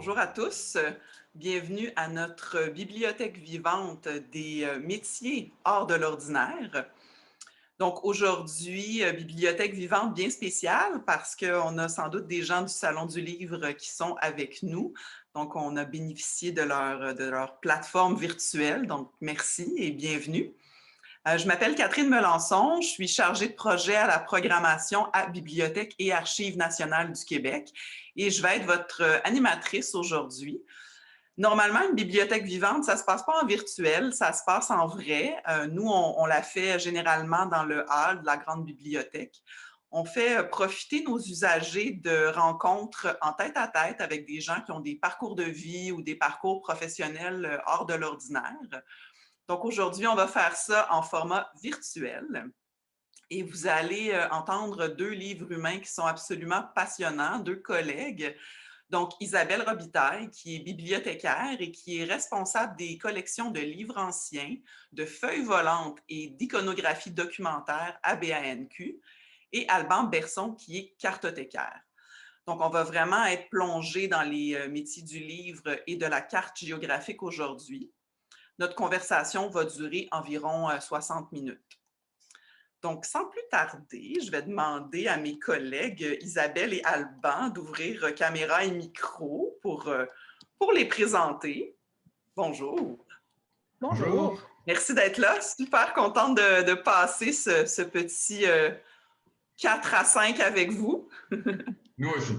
Bonjour à tous. Bienvenue à notre bibliothèque vivante des métiers hors de l'ordinaire. Donc aujourd'hui, bibliothèque vivante bien spéciale parce qu'on a sans doute des gens du Salon du Livre qui sont avec nous. Donc on a bénéficié de leur plateforme virtuelle. Donc merci et bienvenue. Je m'appelle Catherine Melançon, je suis chargée de projet à la programmation à Bibliothèque et Archives nationales du Québec et je vais être votre animatrice aujourd'hui. Normalement, une bibliothèque vivante, ça ne se passe pas en virtuel, ça se passe en vrai. Nous, on la fait généralement dans le hall de la grande bibliothèque. On fait profiter nos usagers de rencontres en tête-à-tête avec des gens qui ont des parcours de vie ou des parcours professionnels hors de l'ordinaire. Donc aujourd'hui, on va faire ça en format virtuel et vous allez entendre deux livres humains qui sont absolument passionnants, deux collègues. Donc Isabelle Robitaille, qui est bibliothécaire et qui est responsable des collections de livres anciens, de feuilles volantes et d'iconographie documentaire à BANQ, et Alban Berson, qui est cartothécaire. Donc, on va vraiment être plongé dans les métiers du livre et de la carte géographique aujourd'hui. Notre conversation va durer environ 60 minutes. Donc, sans plus tarder, je vais demander à mes collègues Isabelle et Alban d'ouvrir caméra et micro pour les présenter. Bonjour. Bonjour. Merci d'être là. Super contente de passer ce petit 4 à 5 avec vous. Nous aussi.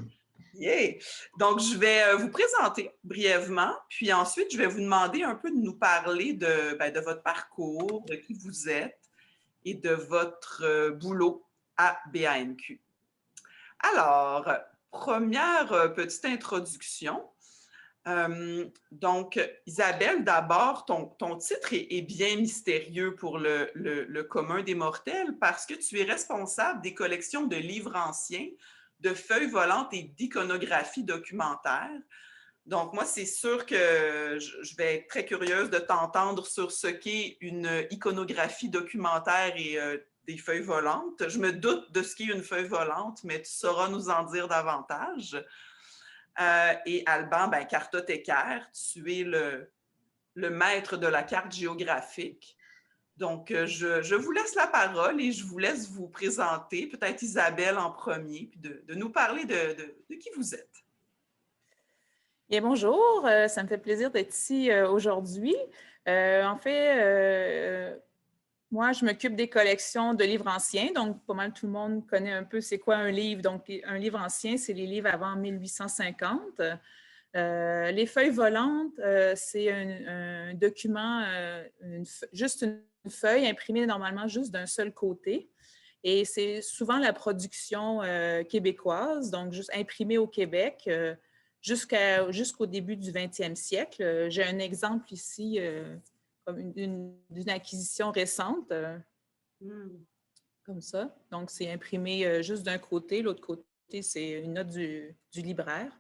Yeah. Donc, je vais vous présenter brièvement, puis ensuite, je vais vous demander un peu de nous parler de votre parcours, de qui vous êtes et de votre boulot à BANQ. Alors, première petite introduction. Donc, Isabelle, d'abord, ton titre est bien mystérieux pour le commun des mortels parce que tu es responsable des collections de livres anciens, de feuilles volantes et d'iconographie documentaire. Donc, moi, c'est sûr que je vais être très curieuse de t'entendre sur ce qu'est une iconographie documentaire et des feuilles volantes. Je me doute de ce qu'est une feuille volante, mais tu sauras nous en dire davantage. Et Alban, cartothécaire, tu es le maître de la carte géographique. Donc, je vous laisse la parole et je vous laisse vous présenter, peut-être Isabelle en premier, puis de nous parler de qui vous êtes. Bien, bonjour, ça me fait plaisir d'être ici aujourd'hui. En fait, moi, je m'occupe des collections de livres anciens, donc pas mal tout le monde connaît un peu c'est quoi un livre. Donc, un livre ancien, c'est les livres avant 1850. Les feuilles volantes, c'est un document, juste une feuille imprimée normalement juste d'un seul côté. Et c'est souvent la production québécoise, donc juste imprimée au Québec jusqu'au début du 20e siècle. J'ai un exemple ici d'une acquisition récente, comme ça. Donc, c'est imprimé juste d'un côté. L'autre côté, c'est une note du libraire.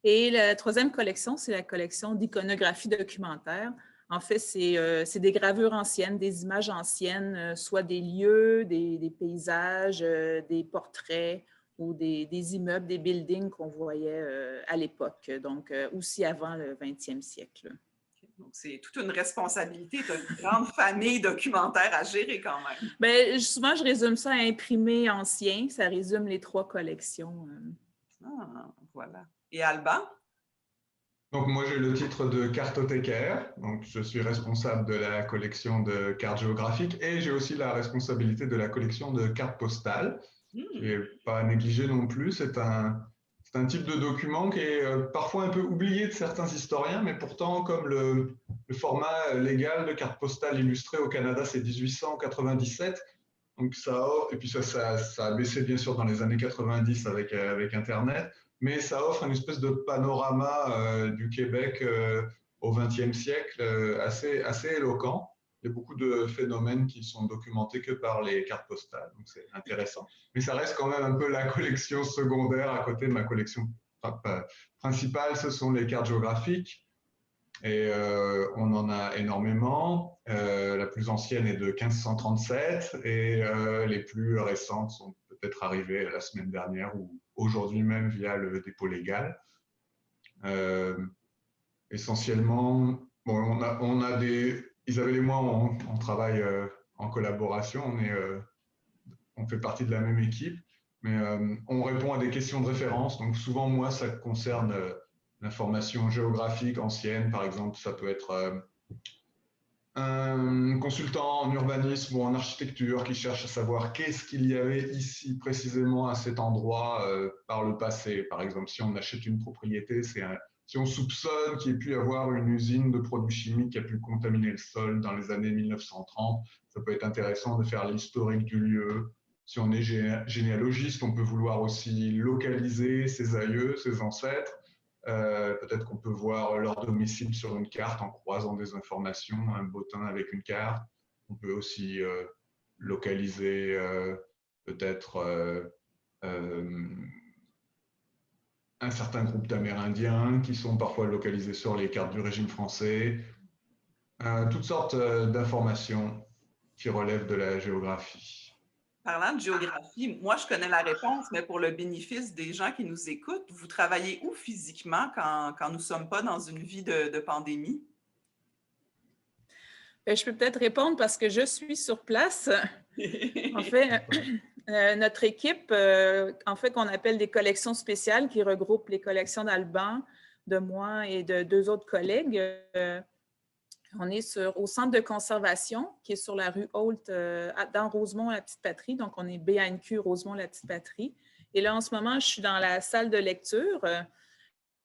Et la troisième collection, c'est la collection d'iconographie documentaire. En fait, c'est des gravures anciennes, des images anciennes, soit des lieux, des paysages, des portraits ou des immeubles, des buildings qu'on voyait à l'époque, donc aussi avant le 20e siècle. Donc, c'est toute une responsabilité, tu as une grande famille documentaire à gérer quand même. Bien, souvent, je résume ça à imprimer ancien, ça résume les trois collections. Ah, voilà. Et Alban? Donc moi j'ai le titre de cartothécaire, donc je suis responsable de la collection de cartes géographiques et j'ai aussi la responsabilité de la collection de cartes postales, qui n'est pas négligé non plus. C'est un type de document qui est parfois un peu oublié de certains historiens, mais pourtant comme le format légal de carte postale illustrée au Canada c'est 1897, donc et puis ça a baissé bien sûr dans les années 90 avec Internet, mais ça offre une espèce de panorama du Québec au XXe siècle assez éloquent. Il y a beaucoup de phénomènes qui sont documentés que par les cartes postales, donc c'est intéressant. Mais ça reste quand même un peu la collection secondaire à côté de ma collection principale, ce sont les cartes géographiques. Et on en a énormément. La plus ancienne est de 1537 et les plus récentes sont peut-être arrivées la semaine dernière ou aujourd'hui même via le dépôt légal. Essentiellement, bon, Isabelle et moi, on travaille en collaboration, on fait partie de la même équipe, mais on répond à des questions de référence. Donc souvent, moi, ça concerne l'information géographique ancienne, par exemple, ça peut être un consultant en urbanisme ou en architecture qui cherche à savoir qu'est-ce qu'il y avait ici précisément à cet endroit par le passé. Par exemple, si on achète une propriété, si on soupçonne qu'il y ait pu y avoir une usine de produits chimiques qui a pu contaminer le sol dans les années 1930, ça peut être intéressant de faire l'historique du lieu. Si on est généalogiste, on peut vouloir aussi localiser ses aïeux, ses ancêtres. Peut-être qu'on peut voir leur domicile sur une carte en croisant des informations, un bottin avec une carte. On peut aussi localiser peut-être un certain groupe d'Amérindiens qui sont parfois localisés sur les cartes du régime français. Toutes sortes d'informations qui relèvent de la géographie. Parlant de géographie, moi, je connais la réponse, mais pour le bénéfice des gens qui nous écoutent, vous travaillez où physiquement quand nous ne sommes pas dans une vie de pandémie? Je peux peut-être répondre parce que je suis sur place. En fait, notre équipe, en fait, qu'on appelle des collections spéciales qui regroupent les collections d'Alban, de moi et de 2 autres collègues, on est au centre de conservation qui est sur la rue Haute, dans Rosemont-la-Petite-Patrie. Donc, on est BANQ Rosemont-la-Petite-Patrie. Et là, en ce moment, je suis dans la salle de lecture.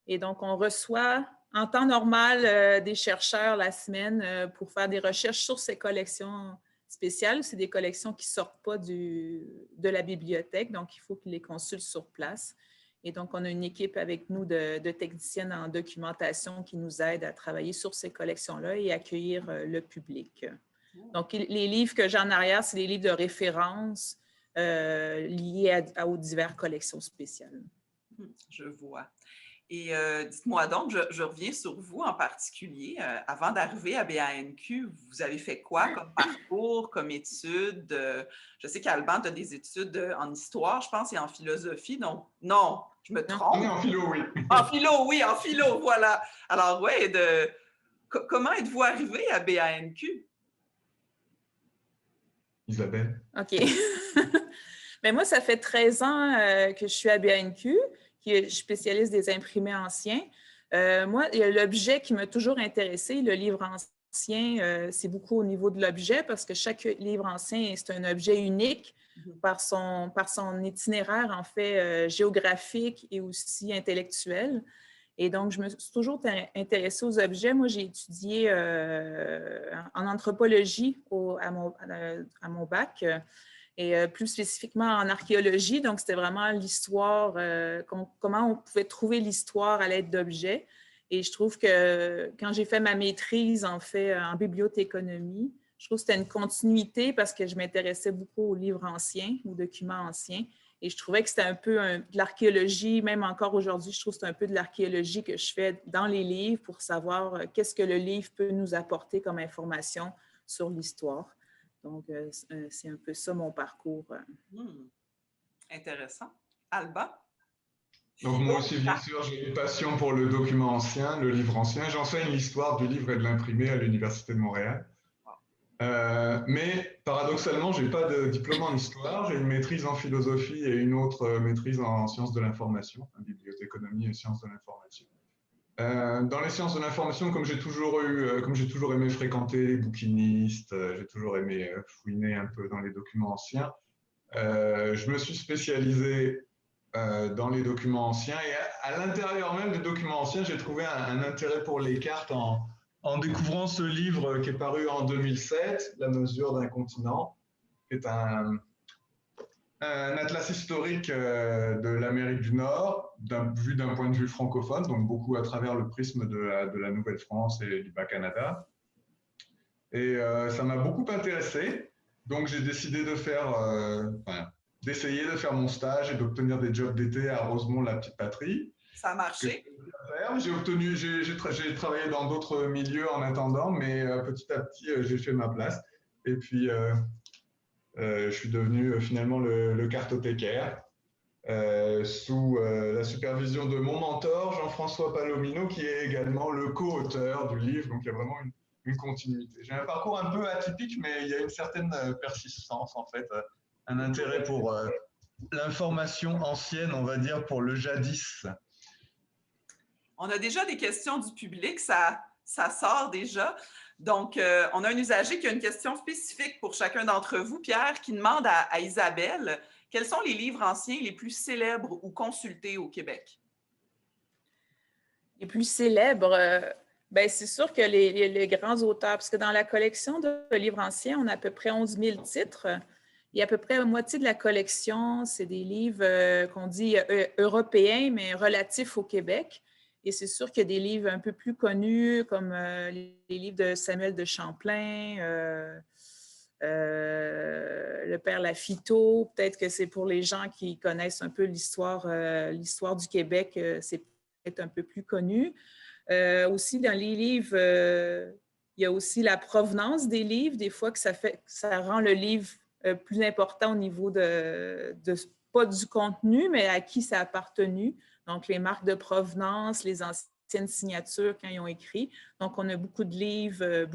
Et donc, on reçoit en temps normal des chercheurs la semaine pour faire des recherches sur ces collections spéciales. C'est des collections qui ne sortent pas de la bibliothèque, donc il faut qu'ils les consultent sur place. Et donc, on a une équipe avec nous de techniciennes en documentation qui nous aident à travailler sur ces collections-là et accueillir le public. Donc, les livres que j'ai en arrière, c'est des livres de référence liés aux diverses collections spéciales. Je vois. Et dites-moi donc, je reviens sur vous en particulier. Avant d'arriver à BANQ, vous avez fait quoi comme parcours, comme études? Je sais qu'Alban a des études en histoire, je pense, et en philosophie. Donc, non, je me trompe. On est en philo, oui. En philo, oui, en philo, voilà. Alors, oui, comment êtes-vous arrivé à BANQ? Isabelle? OK. Mais moi, ça fait 13 ans que je suis à BANQ, qui est spécialiste des imprimés anciens. Moi, il y a l'objet qui m'a toujours intéressé, le livre ancien, c'est beaucoup au niveau de l'objet parce que chaque livre ancien, c'est un objet unique par son itinéraire, en fait, géographique et aussi intellectuel. Et donc, je me suis toujours intéressée aux objets. Moi, j'ai étudié en anthropologie à mon bac. Et plus spécifiquement en archéologie. Donc, c'était vraiment l'histoire, comment on pouvait trouver l'histoire à l'aide d'objets. Et je trouve que quand j'ai fait ma maîtrise, en fait, en bibliothéconomie, je trouve que c'était une continuité parce que je m'intéressais beaucoup aux livres anciens, aux documents anciens. Et je trouvais que c'était un peu de l'archéologie, même encore aujourd'hui, je trouve que c'est un peu de l'archéologie que je fais dans les livres pour savoir qu'est-ce que le livre peut nous apporter comme information sur l'histoire. Donc, c'est un peu ça mon parcours. Intéressant. Alba? Donc, moi aussi, bien sûr, j'ai une passion pour le document ancien, le livre ancien. J'enseigne l'histoire du livre et de l'imprimé à l'Université de Montréal. Mais paradoxalement, je n'ai pas de diplôme en histoire. J'ai une maîtrise en philosophie et une autre maîtrise en sciences de l'information, en bibliothéconomie et sciences de l'information. Dans les sciences de l'information, comme j'ai toujours aimé fréquenter les bouquinistes, j'ai toujours aimé fouiner un peu dans les documents anciens, je me suis spécialisé dans les documents anciens et à l'intérieur même des documents anciens, j'ai trouvé un intérêt pour les cartes en découvrant ce livre qui est paru en 2007, La mesure d'un continent, qui est un atlas historique de l'Amérique du Nord, vu d'un point de vue francophone, donc beaucoup à travers le prisme de la Nouvelle-France et du Bas-Canada. Et ça m'a beaucoup intéressé, donc j'ai décidé d'essayer de faire mon stage et d'obtenir des jobs d'été à Rosemont-la-Petite-Patrie. Ça a marché? J'ai travaillé dans d'autres milieux en attendant, mais petit à petit, j'ai fait ma place. Et puis, je suis devenu finalement le cartothécaire. sous la supervision de mon mentor, Jean-François Palomino, qui est également le co-auteur du livre. Donc, il y a vraiment une continuité. J'ai un parcours un peu atypique, mais il y a une certaine persistance, en fait, un intérêt pour l'information ancienne, on va dire, pour le jadis. On a déjà des questions du public, ça sort déjà. Donc, on a un usager qui a une question spécifique pour chacun d'entre vous, Pierre, qui demande à Isabelle, quels sont les livres anciens les plus célèbres ou consultés au Québec? Les plus célèbres, ben c'est sûr que les grands auteurs, parce que dans la collection de livres anciens, on a à peu près 11 000 titres. Il y a à peu près la moitié de la collection, c'est des livres qu'on dit européens, mais relatifs au Québec. Et c'est sûr qu'il y a des livres un peu plus connus, comme les livres de Samuel de Champlain, le père Lafitteau. Peut-être que c'est pour les gens qui connaissent un peu l'histoire du Québec, c'est peut-être un peu plus connu. Aussi, dans les livres, il y a aussi la provenance des livres. Des fois, que ça rend le livre plus important au niveau pas du contenu, mais à qui ça a appartenu. Donc, les marques de provenance, les anciennes signatures quand ils ont écrit. Donc, on a beaucoup de livres,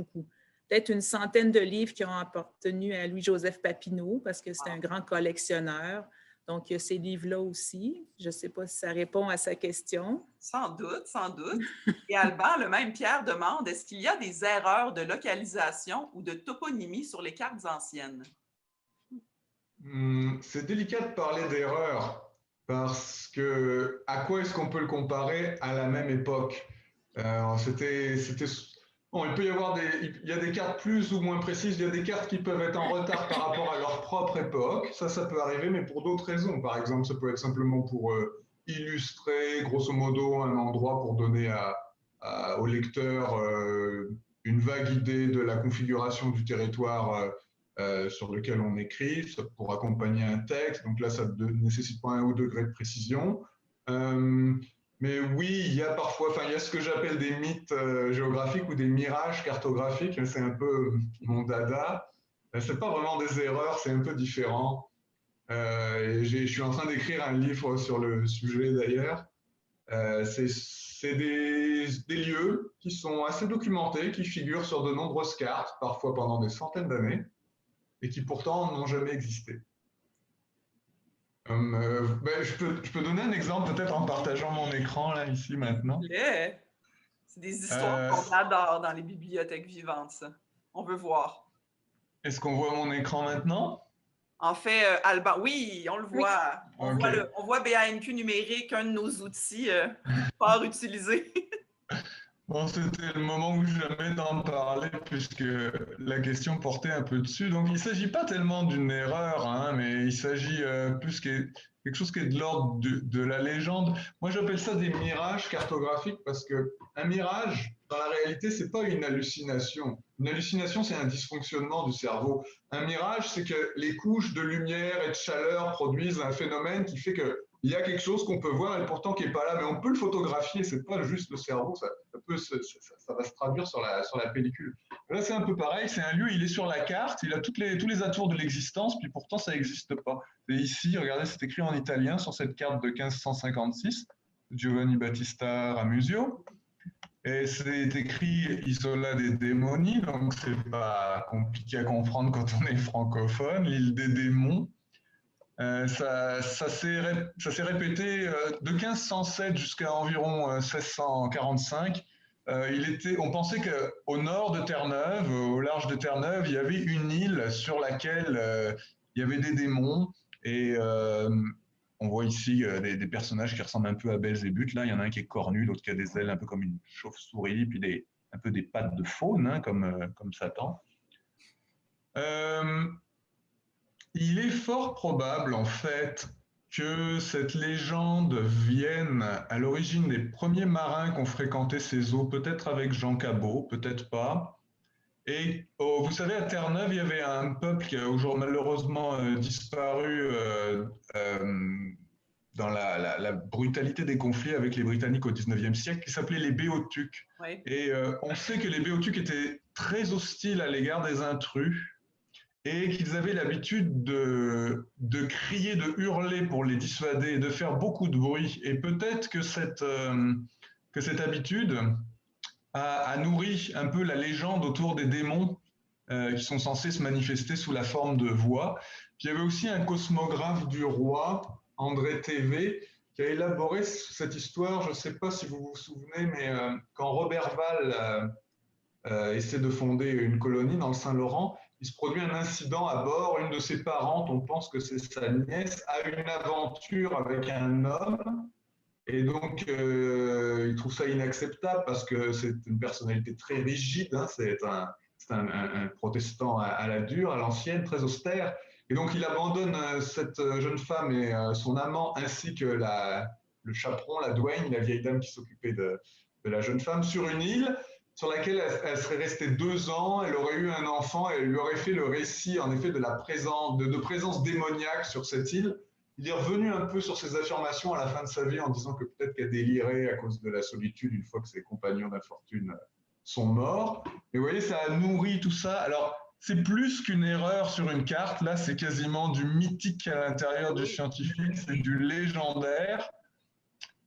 peut-être une centaine de livres qui ont appartenu à Louis-Joseph Papineau parce que c'est un grand collectionneur. Donc, il y a ces livres-là aussi. Je ne sais pas si ça répond à sa question. Sans doute, sans doute. Et Alban, le même Pierre demande, est-ce qu'il y a des erreurs de localisation ou de toponymie sur les cartes anciennes? C'est délicat de parler d'erreurs parce que à quoi est-ce qu'on peut le comparer à la même époque? Bon, il peut y avoir il y a des cartes plus ou moins précises, il y a des cartes qui peuvent être en retard par rapport à leur propre époque. Ça peut arriver, mais pour d'autres raisons. Par exemple, ça peut être simplement pour illustrer, grosso modo, un endroit pour donner au lecteur une vague idée de la configuration du territoire sur lequel on écrit, pour accompagner un texte. Donc là, ça ne nécessite pas un haut degré de précision. Mais oui, il y a parfois, il y a ce que j'appelle des mythes géographiques ou des mirages cartographiques. C'est un peu mon dada. C'est pas vraiment des erreurs, c'est un peu différent. Je suis en train d'écrire un livre sur le sujet d'ailleurs. C'est des lieux qui sont assez documentés, qui figurent sur de nombreuses cartes, parfois pendant des centaines d'années, et qui pourtant n'ont jamais existé. Je peux donner un exemple peut-être en partageant mon écran là, ici, maintenant. C'est des histoires qu'on adore dans les bibliothèques vivantes, ça. On veut voir. Est-ce qu'on voit mon écran maintenant? En fait, Alban, oui, on le voit. Oui. On voit BANQ numérique, un de nos outils fort utilisés. Bon, c'était le moment où jamais d'en parler puisque la question portait un peu dessus. Donc, il ne s'agit pas tellement d'une erreur, hein, mais il s'agit plus quelque chose qui est de l'ordre de la légende. Moi, j'appelle ça des mirages cartographiques parce qu'un mirage, dans la réalité, ce n'est pas une hallucination. Une hallucination, c'est un dysfonctionnement du cerveau. Un mirage, c'est que les couches de lumière et de chaleur produisent un phénomène qui fait que il y a quelque chose qu'on peut voir et pourtant qui n'est pas là, mais on peut le photographier, c'est pas juste le cerveau, ça va se traduire sur la pellicule. Là, c'est un peu pareil, c'est un lieu, il est sur la carte, il a tous les atours de l'existence, puis pourtant ça n'existe pas. Et ici, regardez, c'est écrit en italien sur cette carte de 1556, Giovanni Battista Ramusio, et c'est écrit Isola dei Demoni, donc c'est pas compliqué à comprendre quand on est francophone, l'île des démons. Ça s'est répété de 1507 jusqu'à environ 1645. On pensait qu'au nord de Terre-Neuve, au large de Terre-Neuve, il y avait une île sur laquelle il y avait des démons. Et on voit ici des personnages qui ressemblent un peu à Belzébuth. Là, il y en a un qui est cornu, l'autre qui a des ailes un peu comme une chauve-souris, puis un peu des pattes de faune, hein, comme Satan. Il est fort probable, en fait, que cette légende vienne à l'origine des premiers marins qui ont fréquenté ces eaux, peut-être avec Jean Cabot, peut-être pas. Et vous savez, à Terre-Neuve, il y avait un peuple qui a aujourd'hui malheureusement disparu dans la brutalité des conflits avec les Britanniques au XIXe siècle, qui s'appelait les Béotucs. Oui. Et on sait que les Béotucs étaient très hostiles à l'égard des intrus. et qu'ils avaient l'habitude de crier, de hurler pour les dissuader, de faire beaucoup de bruit. Et peut-être que cette habitude a nourri un peu la légende autour des démons qui sont censés se manifester sous la forme de voix. Puis il y avait aussi un cosmographe du roi, André Thévé, qui a élaboré cette histoire. Je ne sais pas si vous vous souvenez, mais quand Roberval essaie de fonder une colonie dans le Saint-Laurent, il se produit un incident à bord. Une de ses parentes, on pense que c'est sa nièce, a une aventure avec un homme. Et donc, il trouve ça inacceptable parce que c'est une personnalité très rigide. Hein, c'est un protestant à la dure, à l'ancienne, très austère. Et donc, il abandonne cette jeune femme et son amant, ainsi que le chaperon, la douane, la vieille dame qui s'occupait de la jeune femme, sur une île sur laquelle elle serait restée 2 ans. Elle aurait eu un enfant et elle lui aurait fait le récit, en effet, de présence démoniaque sur cette île. Il est revenu un peu sur ses affirmations à la fin de sa vie en disant que peut-être qu'elle délirait à cause de la solitude une fois que ses compagnons d'infortune sont morts. Et vous voyez, ça a nourri tout ça. Alors, c'est plus qu'une erreur sur une carte. Là, c'est quasiment du mythique à l'intérieur du scientifique, c'est du légendaire.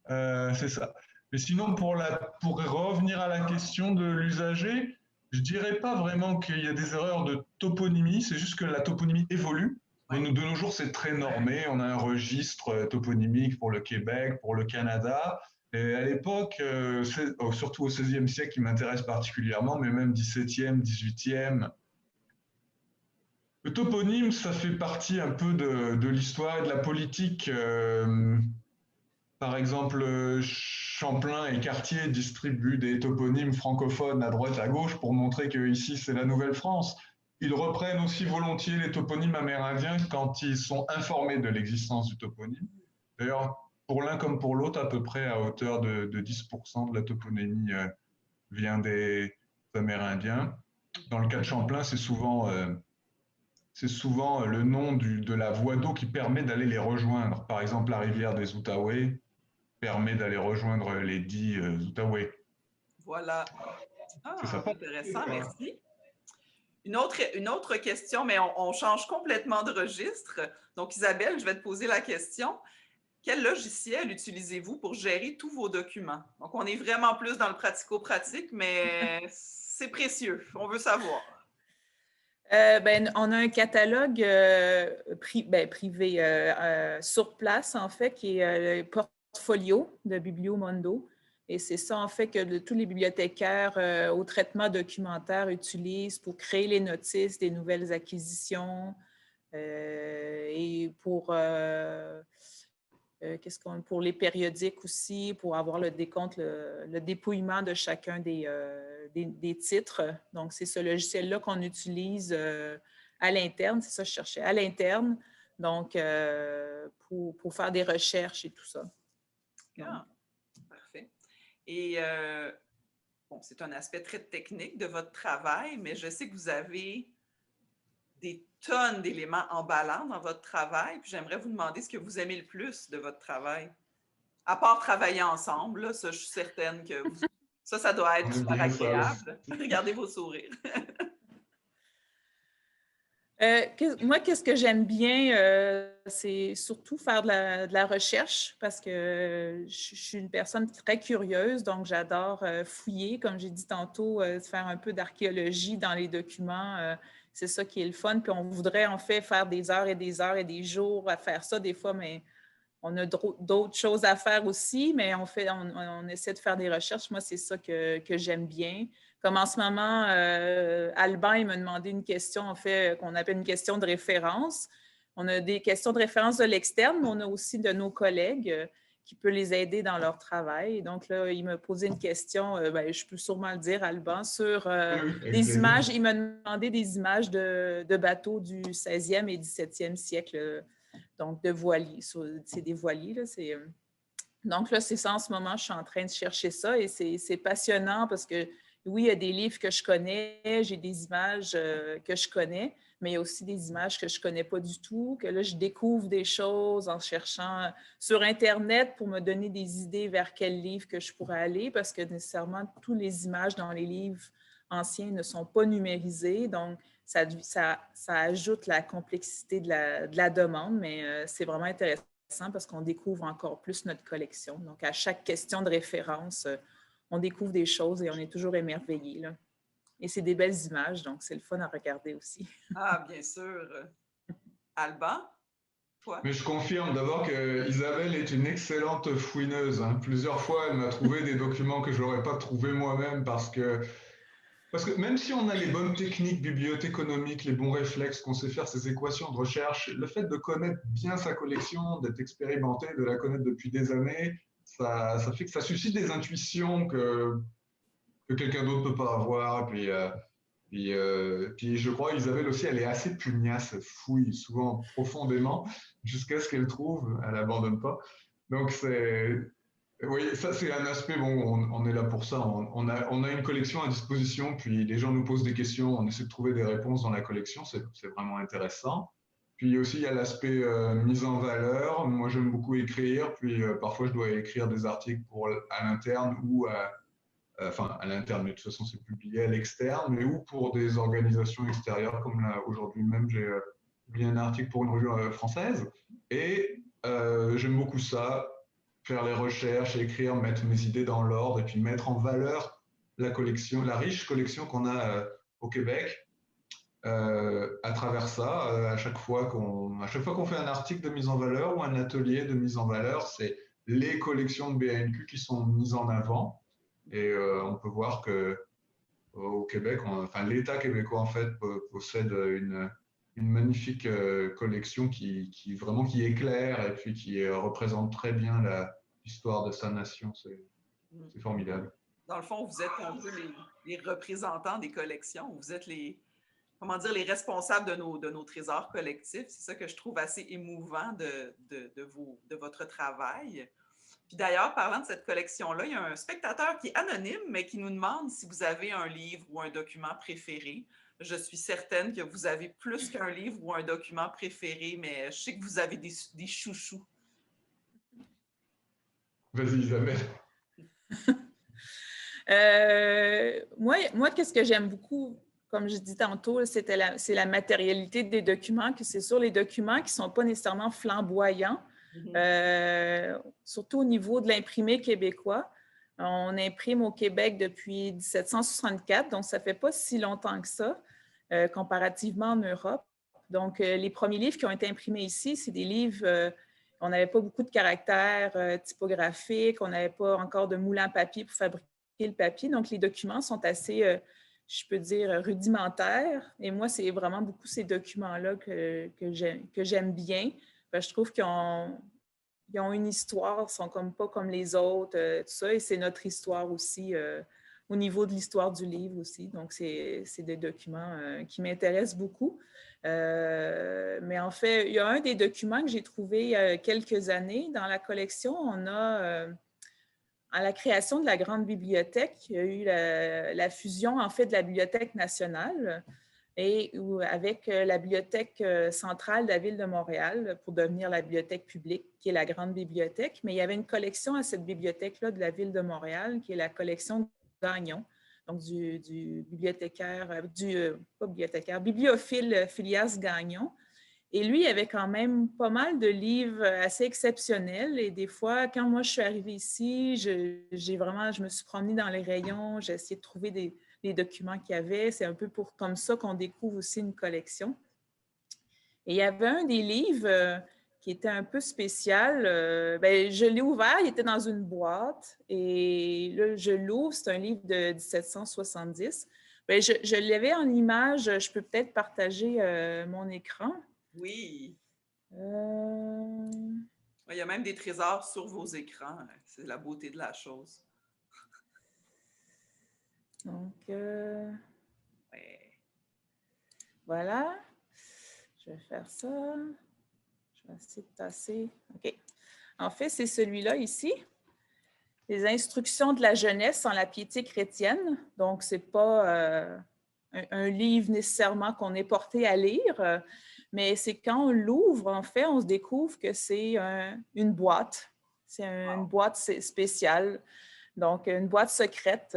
C'est ça. Mais sinon, pour revenir à la question de l'usager, je dirais pas vraiment qu'il y a des erreurs de toponymie, c'est juste que la toponymie évolue. De nos jours, c'est très normé. On a un registre toponymique pour le Québec, pour le Canada. Et à l'époque, surtout au XVIe siècle, qui m'intéresse particulièrement, mais même XVIIe, XVIIIe, le toponyme, ça fait partie un peu de l'histoire et de la politique. Par exemple, Champlain et Cartier distribuent des toponymes francophones à droite et à gauche pour montrer que ici c'est la Nouvelle-France. Ils reprennent aussi volontiers les toponymes amérindiens quand ils sont informés de l'existence du toponyme. D'ailleurs, pour l'un comme pour l'autre, à peu près à hauteur de 10% de la toponymie vient des Amérindiens. Dans le cas de Champlain, c'est souvent le nom de la voie d'eau qui permet d'aller les rejoindre. Par exemple, la rivière des Outaouais permet d'aller rejoindre les dits Outaouais. Voilà. Ah, c'est intéressant, merci. Une autre question, mais on change complètement de registre. Donc, Isabelle, je vais te poser la question. Quel logiciel utilisez-vous pour gérer tous vos documents? Donc, on est vraiment plus dans le pratico-pratique, mais c'est précieux. On veut savoir. On a un catalogue privé sur place, en fait, qui est le portfolio de Bibliomondo. Et c'est ça, en fait, que tous les bibliothécaires au traitement documentaire utilisent pour créer les notices des nouvelles acquisitions et pour les périodiques aussi, pour avoir le décompte, le dépouillement de chacun des titres. Donc, c'est ce logiciel-là qu'on utilise à l'interne, c'est ça que je cherchais, à l'interne, donc pour faire des recherches et tout ça. Ah, parfait. Et bon, c'est un aspect très technique de votre travail, mais je sais que vous avez des tonnes d'éléments emballants dans votre travail. Puis j'aimerais vous demander ce que vous aimez le plus de votre travail. À part travailler ensemble, là, ça, je suis certaine que ça doit être super agréable. Regardez vos sourires. Moi, qu'est-ce que j'aime bien, c'est surtout faire de la recherche parce que je suis une personne très curieuse, donc j'adore fouiller, comme j'ai dit tantôt, faire un peu d'archéologie dans les documents. C'est ça qui est le fun. Puis on voudrait en fait faire des heures et des heures et des jours à faire ça des fois, mais on a d'autres choses à faire aussi, mais on essaie de faire des recherches. Moi, c'est ça que j'aime bien. Comme en ce moment, Alban, il m'a demandé une question, en fait, qu'on appelle une question de référence. On a des questions de référence de l'externe, mais on a aussi de nos collègues qui peuvent les aider dans leur travail. Donc là, il m'a posé une question, je peux sûrement le dire, Alban, sur des images. Il m'a demandé des images de bateaux du 16e et 17e siècle, donc de voiliers. C'est des voiliers, là, donc là, c'est ça en ce moment, je suis en train de chercher ça et c'est passionnant parce que oui, il y a des livres que je connais, j'ai des images que je connais, mais il y a aussi des images que je ne connais pas du tout, que là, je découvre des choses en cherchant sur Internet pour me donner des idées vers quel livre que je pourrais aller parce que nécessairement, toutes les images dans les livres anciens ne sont pas numérisées. Donc, ça ajoute la complexité de la demande, mais c'est vraiment intéressant parce qu'on découvre encore plus notre collection. Donc, à chaque question de référence, on découvre des choses et on est toujours émerveillé, là. Et c'est des belles images, donc c'est le fun à regarder aussi. Ah, bien sûr. Alban, toi? Mais je confirme d'abord que Isabelle est une excellente fouineuse, hein. Plusieurs fois, elle m'a trouvé des documents que je n'aurais pas trouvés moi-même parce que même si on a les bonnes techniques bibliothéconomiques, les bons réflexes, qu'on sait faire ces équations de recherche, le fait de connaître bien sa collection, d'être expérimenté, de la connaître depuis des années, ça fait que ça suscite des intuitions que quelqu'un d'autre ne peut pas avoir. Puis je crois Isabelle aussi, elle est assez pugnace, elle fouille souvent profondément jusqu'à ce qu'elle trouve, elle n'abandonne pas. Donc oui, ça c'est un aspect, bon, on est là pour ça, on a une collection à disposition, puis les gens nous posent des questions, on essaie de trouver des réponses dans la collection, c'est vraiment intéressant. Puis aussi il y a l'aspect mise en valeur, moi j'aime beaucoup écrire, puis parfois je dois écrire des articles à l'interne ou enfin à l'interne, mais de toute façon c'est publié à l'externe, mais ou pour des organisations extérieures, comme là aujourd'hui même j'ai publié un article pour une revue française, et j'aime beaucoup ça, faire les recherches, écrire, mettre mes idées dans l'ordre, et puis mettre en valeur la collection, la riche collection qu'on a au Québec. À travers ça, à chaque fois qu'on fait un article de mise en valeur ou un atelier de mise en valeur, c'est les collections de BANQ qui sont mises en avant. Et on peut voir que au Québec, enfin l'État québécois en fait possède une magnifique collection qui éclaire et puis qui représente très bien l'histoire de sa nation. C'est formidable. Dans le fond, vous êtes un peu les représentants des collections. Vous êtes comment dire, les responsables de nos trésors collectifs. C'est ça que je trouve assez émouvant de votre travail. Puis d'ailleurs, parlant de cette collection-là, il y a un spectateur qui est anonyme, mais qui nous demande si vous avez un livre ou un document préféré. Je suis certaine que vous avez plus qu'un livre ou un document préféré, mais je sais que vous avez des chouchous. Vas-y, Isabelle. Moi, qu'est-ce que j'aime beaucoup, comme je dis tantôt, c'est la matérialité des documents, que c'est sur les documents qui ne sont pas nécessairement flamboyants, surtout au niveau de l'imprimé québécois. On imprime au Québec depuis 1764, donc ça ne fait pas si longtemps que ça, comparativement en Europe. Donc, les premiers livres qui ont été imprimés ici, c'est des livres, on n'avait pas beaucoup de caractères typographiques, on n'avait pas encore de moulin à papier pour fabriquer le papier. Donc, les documents sont assez, je peux dire, rudimentaires. Et moi, c'est vraiment beaucoup ces documents-là que j'aime bien. Je trouve qu'ils ont une histoire, sont pas comme les autres, tout ça. Et c'est notre histoire aussi, au niveau de l'histoire du livre aussi. Donc, c'est des documents qui m'intéressent beaucoup. Mais en fait, il y a un des documents que j'ai trouvé il y a quelques années dans la collection. On a, à la création de la Grande Bibliothèque, il y a eu la fusion, en fait, de la Bibliothèque nationale avec la Bibliothèque centrale de la Ville de Montréal pour devenir la bibliothèque publique, qui est la Grande Bibliothèque. Mais il y avait une collection à cette bibliothèque-là de la Ville de Montréal, qui est la collection Gagnon, donc du bibliothécaire, pas bibliothécaire, bibliophile Phileas Gagnon. Et lui, il avait quand même pas mal de livres assez exceptionnels. Et des fois, quand moi, je suis arrivée ici, je me suis promenée dans les rayons, j'ai essayé de trouver des documents qu'il y avait. C'est un peu comme ça qu'on découvre aussi une collection. Et il y avait un des livres qui était un peu spécial. Je l'ai ouvert, il était dans une boîte. Et là, je l'ouvre, c'est un livre de 1770. Je l'avais en image, je peux peut-être partager mon écran. Oui. Il y a même des trésors sur vos écrans. C'est la beauté de la chose. Donc, voilà. Je vais faire ça. Je vais essayer de tasser. OK. En fait, c'est celui-là ici. Les instructions de la jeunesse en la piété chrétienne. Donc, ce n'est pas un livre nécessairement qu'on est porté à lire, mais c'est quand on l'ouvre, en fait, on se découvre que c'est une boîte. C'est une boîte spéciale, donc une boîte secrète,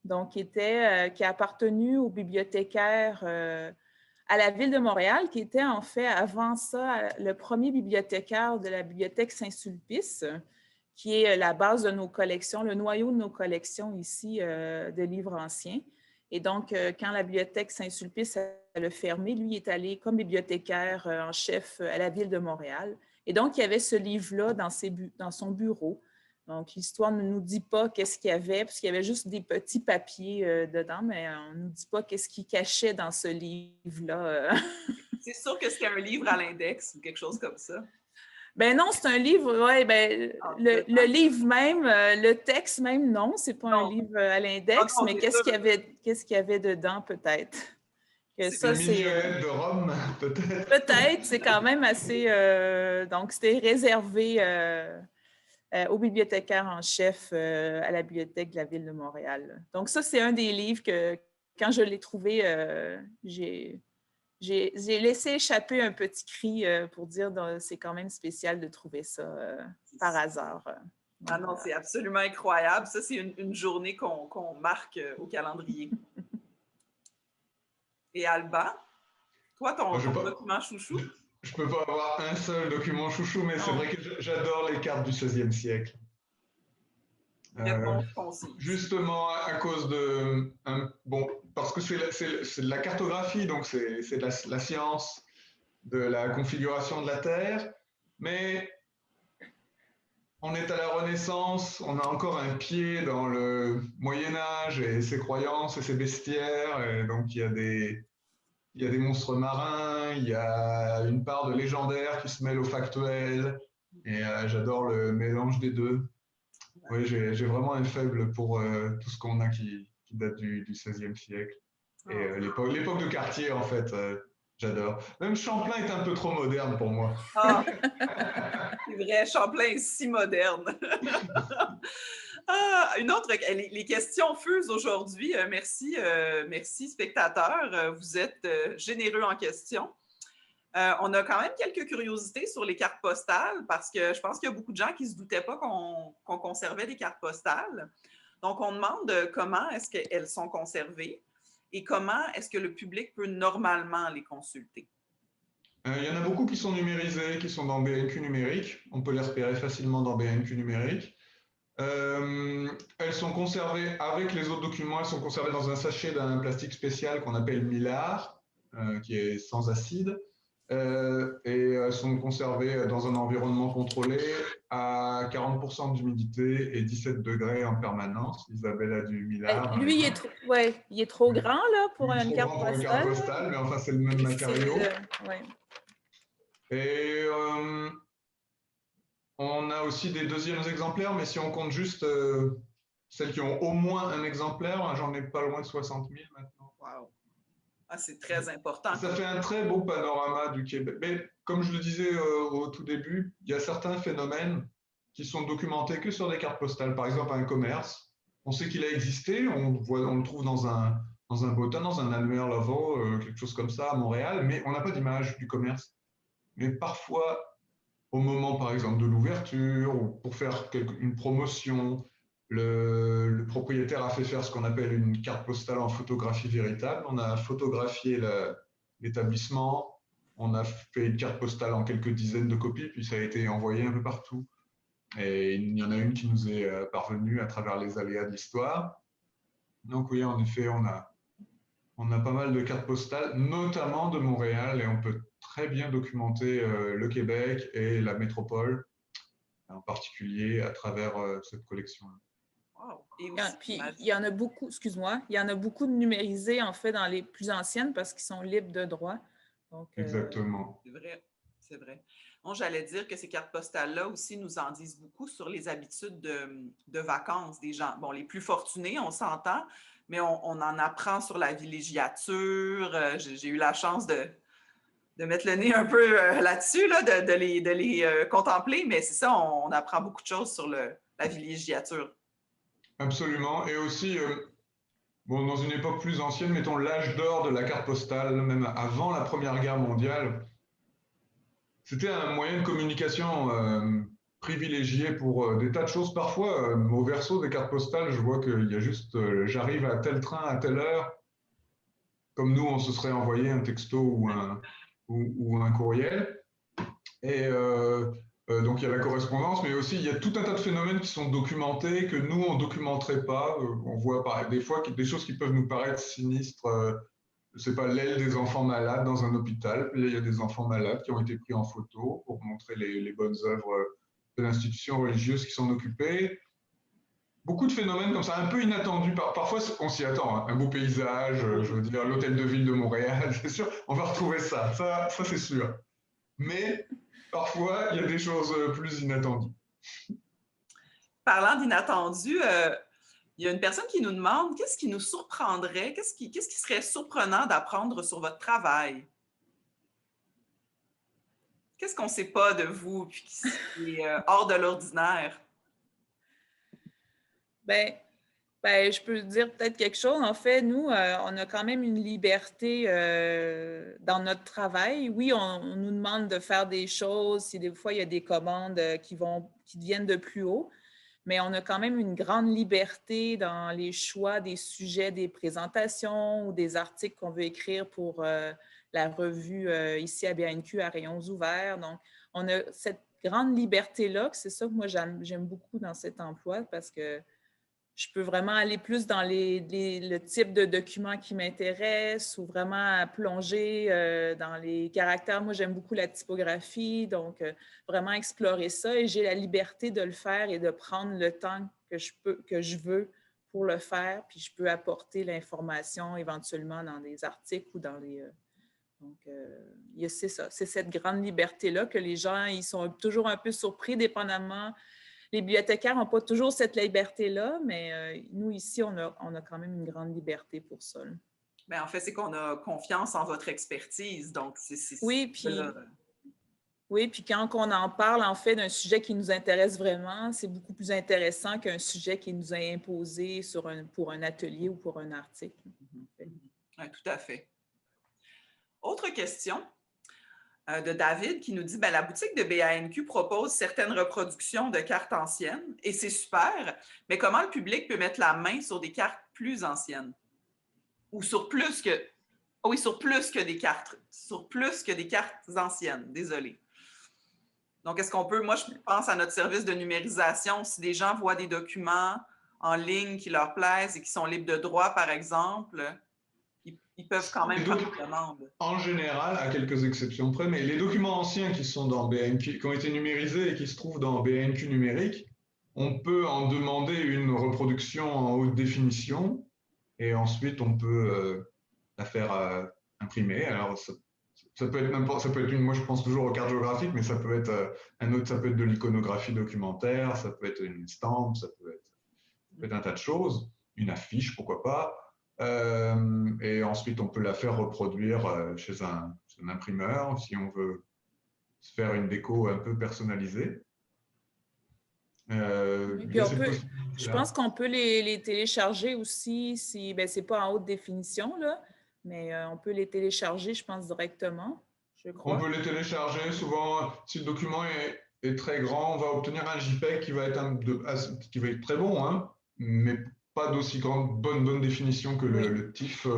donc qui a appartenu au bibliothécaire à la Ville de Montréal, qui était en fait avant ça le premier bibliothécaire de la Bibliothèque Saint-Sulpice, qui est la base de nos collections, le noyau de nos collections ici de livres anciens. Et donc, quand la Bibliothèque Saint-Sulpice a fermé, lui est allé comme bibliothécaire en chef à la Ville de Montréal. Et donc, il y avait ce livre-là dans son bureau. Donc, l'histoire ne nous dit pas qu'est-ce qu'il y avait, parce qu'il y avait juste des petits papiers dedans, mais on ne nous dit pas qu'est-ce qu'il cachait dans ce livre-là. C'est sûr que c'était un livre à l'index ou quelque chose comme ça. Ben non, c'est un livre, oui, le livre même, le texte même, non, c'est pas un livre à l'index, mais qu'est-ce qu'il y avait dedans, peut-être? C'est une mini-Hélène de Rome, peut-être? Peut-être, c'est quand même assez... donc, c'était réservé au bibliothécaire en chef à la Bibliothèque de la Ville de Montréal. Donc, ça, c'est un des livres que, quand je l'ai trouvé, j'ai laissé échapper un petit cri pour dire que c'est quand même spécial de trouver ça par hasard. Ah non, c'est absolument incroyable. Ça, c'est une journée qu'on marque au calendrier. Et Alba, toi, ton document chouchou? Je ne peux pas avoir un seul document chouchou, mais c'est vrai que j'adore les cartes du XVIe siècle. Justement, à cause de... parce que c'est de la cartographie, donc c'est la science de la configuration de la Terre, mais on est à la Renaissance, on a encore un pied dans le Moyen-Âge et ses croyances et ses bestiaires, et donc il y a des monstres marins, il y a une part de légendaire qui se mêle au factuel, et j'adore le mélange des deux. Oui, j'ai vraiment un faible pour tout ce qu'on a qui date du XVIe siècle. Et l'époque de Cartier, en fait, j'adore. Même Champlain est un peu trop moderne pour moi. Ah, c'est vrai, Champlain est si moderne. Une autre, les questions fusent aujourd'hui. Merci spectateurs. Vous êtes généreux en questions. On a quand même quelques curiosités sur les cartes postales parce que je pense qu'il y a beaucoup de gens qui ne se doutaient pas qu'on conservait des cartes postales. Donc, on demande comment est-ce qu'elles sont conservées et comment est-ce que le public peut normalement les consulter. Il y en a beaucoup qui sont numérisés, qui sont dans BNQ numérique. On peut les repérer facilement dans BNQ numérique. Elles sont conservées avec les autres documents, elles sont conservées dans un sachet d'un plastique spécial qu'on appelle Mylar, qui est sans acide. Et elles sont conservées dans un environnement contrôlé à 40% d'humidité et 17 degrés en permanence. Isabelle a du Mylar. Lui, il est trop grand là, pour une carte postale. Pour une carte postale, mais enfin, c'est le même matériau. Et on a aussi des deuxièmes exemplaires, mais si on compte juste celles qui ont au moins un exemplaire, j'en ai pas loin de 60 000 maintenant. Wow. Ah, c'est très important. Ça fait un très beau panorama du Québec. Mais comme je le disais au tout début, il y a certains phénomènes qui sont documentés que sur des cartes postales. Par exemple, un commerce, on sait qu'il a existé, on le trouve dans un bottin, dans un annuaire Lavaux, quelque chose comme ça à Montréal, mais on n'a pas d'image du commerce. Mais parfois, au moment, par exemple, de l'ouverture ou pour faire une promotion, le propriétaire a fait faire ce qu'on appelle une carte postale en photographie véritable. On a photographié l'établissement, on a fait une carte postale en quelques dizaines de copies, puis ça a été envoyé un peu partout. Et il y en a une qui nous est parvenue à travers les aléas de l'histoire. Donc oui, en effet, on a pas mal de cartes postales, notamment de Montréal, et on peut très bien documenter le Québec et la métropole, en particulier à travers cette collection-là. Wow. Puis il y en a beaucoup, excuse-moi, il y en a beaucoup de numérisés en fait dans les plus anciennes parce qu'ils sont libres de droit. Donc, exactement. C'est vrai. Bon, j'allais dire que ces cartes postales-là aussi nous en disent beaucoup sur les habitudes de vacances des gens. Bon, les plus fortunés, on s'entend, mais on en apprend sur la villégiature. J'ai eu la chance de mettre le nez un peu là-dessus, là, de les contempler, mais c'est ça, on apprend beaucoup de choses sur la villégiature. Absolument. Et aussi, dans une époque plus ancienne, mettons l'âge d'or de la carte postale, même avant la Première Guerre mondiale, c'était un moyen de communication privilégié pour des tas de choses. Parfois, au verso des cartes postales, je vois qu'il y a juste « j'arrive à tel train à telle heure ». comme nous, on se serait envoyé un texto ou un courriel. Et donc, il y a la correspondance, mais aussi, il y a tout un tas de phénomènes qui sont documentés, que nous, on ne documenterait pas. On voit des fois des choses qui peuvent nous paraître sinistres. Je ne sais pas, l'aile des enfants malades dans un hôpital. Puis là, il y a des enfants malades qui ont été pris en photo pour montrer les bonnes œuvres de l'institution religieuse qui s'en occupait. Beaucoup de phénomènes comme ça, un peu inattendus. Parfois, on s'y attend. Hein. Un beau paysage, je veux dire, l'hôtel de ville de Montréal, c'est sûr, on va retrouver ça. Ça c'est sûr. Mais parfois, il y a des choses plus inattendues. Parlant d'inattendu, il y a une personne qui nous demande qu'est-ce qui nous surprendrait, qu'est-ce qui serait surprenant d'apprendre sur votre travail? Qu'est-ce qu'on ne sait pas de vous puis qui est hors de l'ordinaire? Ben, je peux dire peut-être quelque chose. En fait, nous, on a quand même une liberté dans notre travail. Oui, on nous demande de faire des choses. Si des fois, il y a des commandes qui viennent de plus haut, mais on a quand même une grande liberté dans les choix des sujets, des présentations ou des articles qu'on veut écrire pour la revue ici à BANQ à rayons ouverts. Donc, on a cette grande liberté-là, que c'est ça que moi, j'aime beaucoup dans cet emploi parce que je peux vraiment aller plus dans le type de documents qui m'intéresse ou vraiment plonger dans les caractères. Moi, j'aime beaucoup la typographie, donc vraiment explorer ça et j'ai la liberté de le faire et de prendre le temps que je veux pour le faire, puis je peux apporter l'information éventuellement dans des articles ou dans les... donc, c'est ça, c'est cette grande liberté-là que les gens, ils sont toujours un peu surpris, dépendamment. Les bibliothécaires n'ont pas toujours cette liberté-là, mais nous, ici, on a quand même une grande liberté pour ça. Bien, en fait, c'est qu'on a confiance en votre expertise. Donc, oui, puis quand on en parle, en fait, d'un sujet qui nous intéresse vraiment, c'est beaucoup plus intéressant qu'un sujet qui nous est imposé pour un atelier ou pour un article. Oui, tout à fait. Autre question de David qui nous dit la boutique de BANQ propose certaines reproductions de cartes anciennes et c'est super, mais comment le public peut mettre la main sur des cartes plus anciennes? Ou sur plus que... Oh oui, sur plus que des cartes anciennes, désolé. Donc, est-ce qu'on peut... Moi, je pense à notre service de numérisation. Si des gens voient des documents en ligne qui leur plaisent et qui sont libres de droit, par exemple, ils peuvent quand même faire une demande. En général, à quelques exceptions près, mais les documents anciens qui sont dans BANQ, qui ont été numérisés et qui se trouvent dans BANQ numérique, on peut en demander une reproduction en haute définition et ensuite on peut la faire imprimer. Alors ça peut être n'importe, ça peut être moi je pense toujours aux cartes géographiques, mais ça peut être ça peut être de l'iconographie documentaire, ça peut être une stamp, ça peut être un tas de choses, une affiche, pourquoi pas. Et ensuite, on peut la faire reproduire chez un imprimeur si on veut se faire une déco un peu personnalisée. Je pense qu'on peut les télécharger aussi si c'est pas en haute définition, là, mais on peut les télécharger, je pense, directement, je crois. On peut les télécharger. Souvent, si le document est très grand, on va obtenir un JPEG qui va être très bon, hein, mais pas d'aussi bonne définition que le TIFF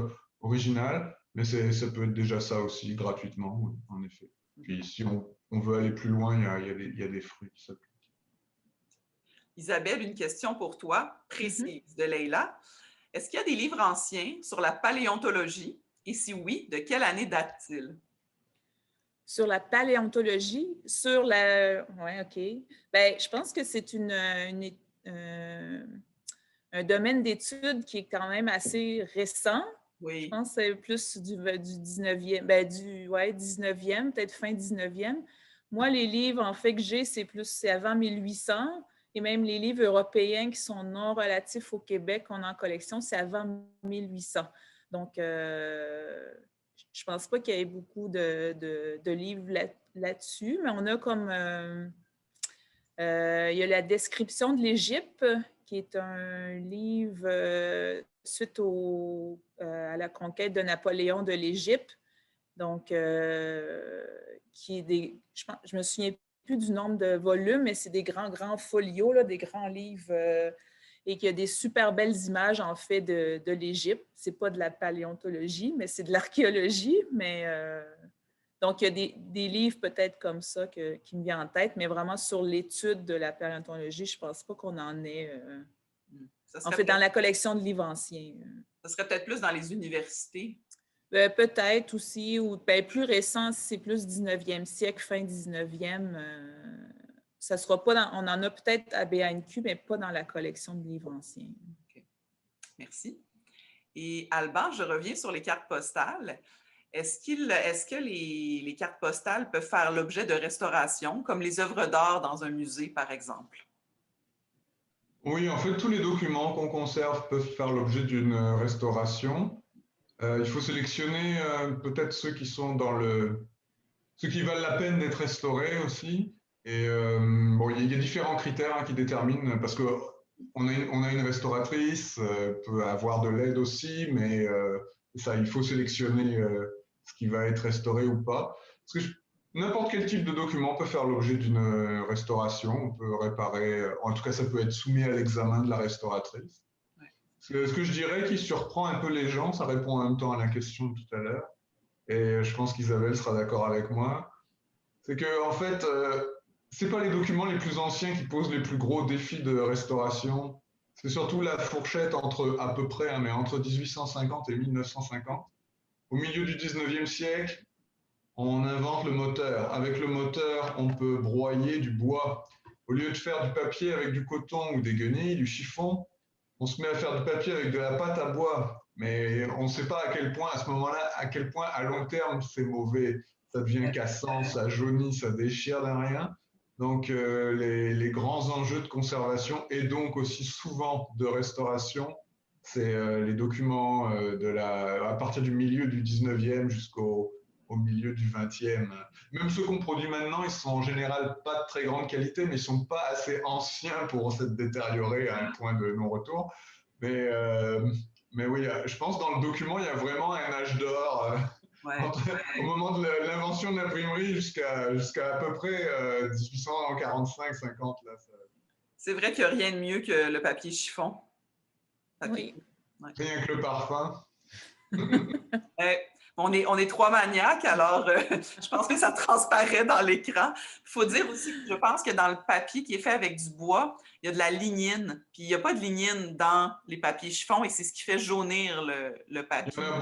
original, mais ça peut être déjà ça aussi gratuitement, oui, en effet. Puis si on veut aller plus loin, il y a des fruits qui s'appliquent. Isabelle, une question pour toi, précise, de Leïla. Est-ce qu'il y a des livres anciens sur la paléontologie? Et si oui, de quelle année datent-ils? Sur la paléontologie, oui, OK. Je pense que c'est un domaine d'études qui est quand même assez récent. Oui. Je pense que c'est plus du 19e, 19e, peut-être fin 19e. Moi, les livres, en fait, que j'ai, c'est avant 1800. Et même les livres européens qui sont non relatifs au Québec qu'on a en collection, c'est avant 1800. Donc, je ne pense pas qu'il y ait beaucoup de livres là-dessus, mais on a comme... il y a la description de l'Égypte, qui est un livre suite à la conquête de Napoléon de l'Égypte. Donc, qui est je me souviens plus du nombre de volumes, mais c'est des grands folios, là, des grands livres et qu'il y a des super belles images, en fait, de l'Égypte. Ce n'est pas de la paléontologie, mais c'est de l'archéologie. Donc, il y a des livres peut-être comme ça qui me viennent en tête, mais vraiment sur l'étude de la paléontologie, je ne pense pas qu'on en ait, en fait, dans la collection de livres anciens. Ça serait peut-être plus dans les universités. Peut-être aussi, ou plus récent, si c'est plus 19e siècle, fin 19e. Ça sera pas on en a peut-être à BANQ, mais pas dans la collection de livres anciens. Okay. Merci. Et Alban, je reviens sur les cartes postales. Est-ce que les cartes postales peuvent faire l'objet de restauration, comme les œuvres d'art dans un musée, par exemple? Oui, en fait, tous les documents qu'on conserve peuvent faire l'objet d'une restauration. Il faut sélectionner peut-être ceux qui sont ceux qui valent la peine d'être restaurés aussi. Et bon, il y a différents critères qui déterminent, parce que on a une restauratrice, peut avoir de l'aide aussi, mais ça, il faut sélectionner ce qui va être restauré ou pas. Parce que n'importe quel type de document peut faire l'objet d'une restauration. On peut réparer, en tout cas, ça peut être soumis à l'examen de la restauratrice. Ce que je dirais qui surprend un peu les gens, ça répond en même temps à la question de tout à l'heure, et je pense qu'Isabelle sera d'accord avec moi, c'est que en fait, c'est pas les documents les plus anciens qui posent les plus gros défis de restauration. C'est surtout la fourchette à peu près, mais entre 1850 et 1950. Au milieu du 19e siècle, on invente le moteur. Avec le moteur, on peut broyer du bois. Au lieu de faire du papier avec du coton ou des guenilles, du chiffon, on se met à faire du papier avec de la pâte à bois. Mais on ne sait pas à quel point, à ce moment-là, à quel point à long terme c'est mauvais. Ça devient cassant, ça jaunit, ça déchire d'un rien. Donc les grands enjeux de conservation et donc aussi souvent de restauration, c'est les documents à partir du milieu du 19e jusqu'au milieu du 20e. Même ceux qu'on produit maintenant, ils sont en général pas de très grande qualité, mais ils sont pas assez anciens pour s'être détériorés à un point de non-retour. Mais oui, je pense que dans le document, il y a vraiment un âge d'or. Au moment de l'invention de l'imprimerie jusqu'à à peu près 1845-50. C'est vrai qu'il n'y a rien de mieux que le papier chiffon. Oui. Rien que le parfum. On est trois maniaques, alors je pense que ça transparaît dans l'écran. Il faut dire aussi que je pense que dans le papier qui est fait avec du bois, il y a de la lignine. Puis il n'y a pas de lignine dans les papiers chiffons et c'est ce qui fait jaunir le papier. Il y en a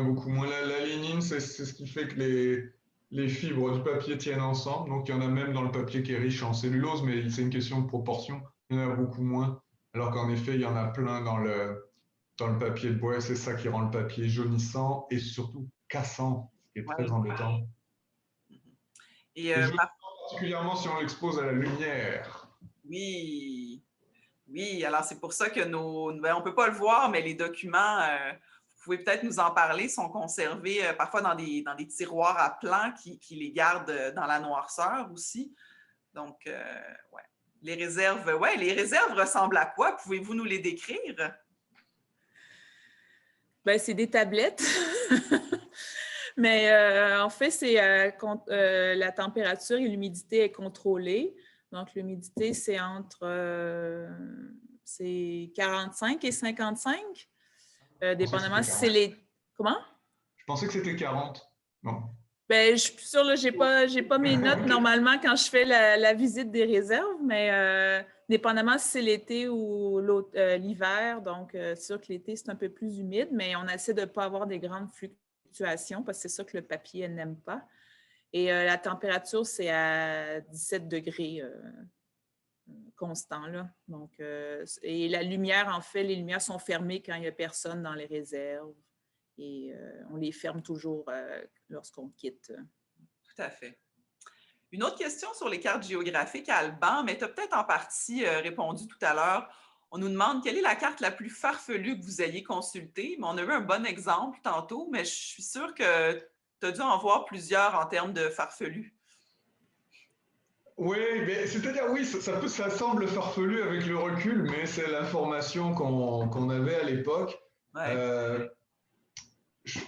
beaucoup moins. La lignine, c'est ce qui fait que les fibres du papier tiennent ensemble. Donc il y en a même dans le papier qui est riche en cellulose, mais c'est une question de proportion. Il y en a beaucoup moins. Alors qu'en effet, il y en a plein dans le papier de bois, c'est ça qui rend le papier jaunissant et surtout cassant, ce qui est très embêtant. Et particulièrement si on l'expose à la lumière. Oui, alors c'est pour ça que on ne peut pas le voir, mais les documents, vous pouvez peut-être nous en parler, sont conservés parfois dans des tiroirs à plans qui les gardent dans la noirceur aussi. Donc, les réserves ressemblent à quoi? Pouvez-vous nous les décrire? C'est des tablettes. Mais en fait, c'est la température et l'humidité est contrôlée. Donc, l'humidité, c'est entre 45 et 55, dépendamment si c'est les... Comment? Je pensais que c'était 40. Non. Je suis plus sûre, là, j'ai pas mes notes normalement quand je fais la visite des réserves, mais dépendamment si c'est l'été ou l'hiver. Donc, c'est sûr que l'été, c'est un peu plus humide, mais on essaie de ne pas avoir des grandes fluctuations parce que c'est ça que le papier n'aime pas. Et la température, c'est à 17 degrés constant, là. Donc, et la lumière, en fait, les lumières sont fermées quand il n'y a personne dans les réserves. Et on les ferme toujours lorsqu'on quitte. Tout à fait. Une autre question sur les cartes géographiques, Alban, mais tu as peut-être en partie répondu tout à l'heure. On nous demande quelle est la carte la plus farfelue que vous ayez consultée. Mais on a eu un bon exemple tantôt, mais je suis sûre que tu as dû en voir plusieurs en termes de farfelus. Oui, mais c'est-à-dire, oui, ça semble farfelu avec le recul, mais c'est l'information qu'on avait à l'époque. Ouais. Est-ce